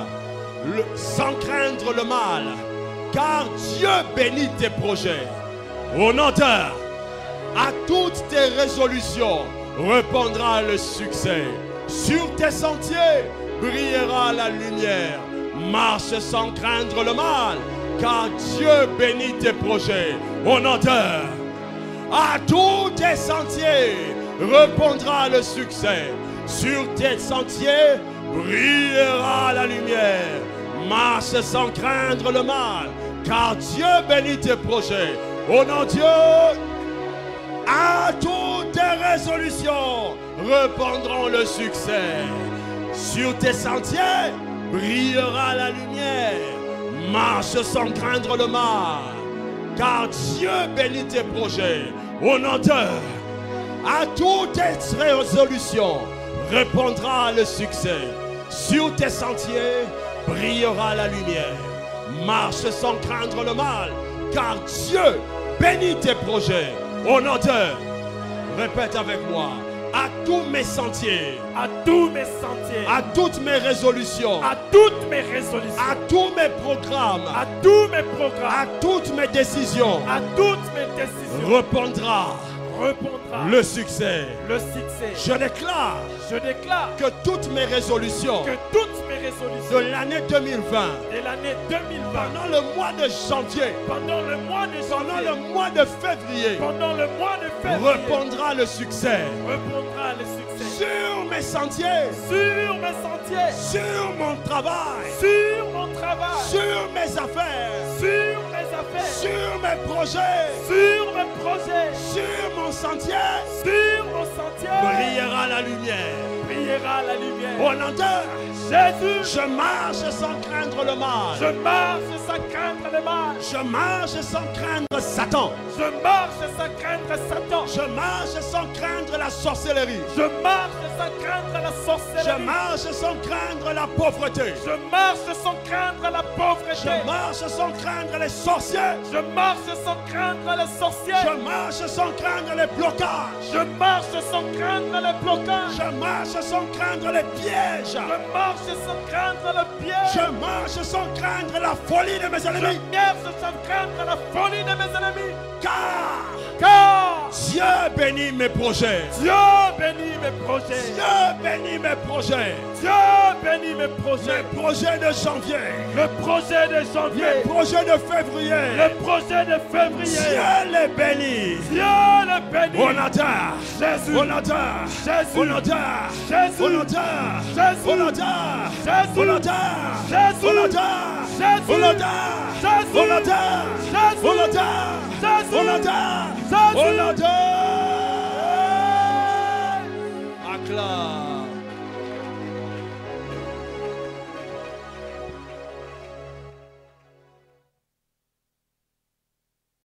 sans craindre le mal, car Dieu bénit tes projets. Au nom de, à toutes tes résolutions répondra le succès. Sur tes sentiers brillera la lumière. Marche sans craindre le mal, car Dieu bénit tes projets. Au nom de, à tous tes sentiers répondra le succès. Sur tes sentiers brillera la lumière. Marche sans craindre le mal, car Dieu bénit tes projets. Au nom de Dieu, à toutes tes résolutions répondront le succès. Sur tes sentiers brillera la lumière. Marche sans craindre le mal, car Dieu bénit tes projets. Au nom de, à toutes tes résolutions répondra le succès. Sur tes sentiers brillera la lumière. Marche sans craindre le mal, car Dieu bénit tes projets. Au nom de, répète avec moi, à tous mes sentiers, à tous mes sentiers, à toutes mes résolutions, à toutes mes résolutions, à tous mes programmes, à tous mes à programmes, toutes mes décisions, à toutes mes décisions, répondra le succès. le succès. Je déclare Je déclare que toutes mes résolutions que toutes mes résolutions de l'année 2020, de l'année 2020, pendant le mois de janvier, pendant le mois de pendant janvier, le mois de février, pendant le mois de février, répondra le succès. répondra le succès. Sur mes sentiers, Sur mes sentiers, sur mon travail, sur mon travail, sur mes affaires, sur mes affaires, sur mes projets, sur mes projets, sur mon sentier, sur mon sentier, brillera la lumière. brillera la lumière. Au nom de Jésus, je marche sans craindre le mal. je marche sans craindre le mal. Je marche sans craindre Satan. Je marche sans craindre Satan. Je marche sans craindre la sorcellerie. Je marche sans craindre la Je sorcellerie. marche sans craindre la pauvreté. Je marche sans craindre la pauvreté. Je marche sans craindre les sorciers. Je marche sans craindre les sorciers. Je marche sans craindre les blocages. Je marche sans craindre les blocages. Je marche sans craindre les pièges. Je marche sans craindre le piège. Je marche sans craindre la folie de mes Je ennemis. marche sans craindre la folie de mes ennemis. Car Car Dieu bénit mes projets. Dieu bénit mes projets. Dieu bénit mes projets. Dieu bénit mes projets. Mes projets de janvier. Le projet de janvier. Mes projets de février. Le projet de février. Dieu les bénit. Dieu le bénit. On adore. Jésus. On adore. Jésus. On adore. Jésus. On adore. Jésus. On adore. Jésus. On adore. Jésus. On adore. Jésus. On adore. Jésus. On adore. Jésus. On adore. Jésus. On adore. Jésus. On adore.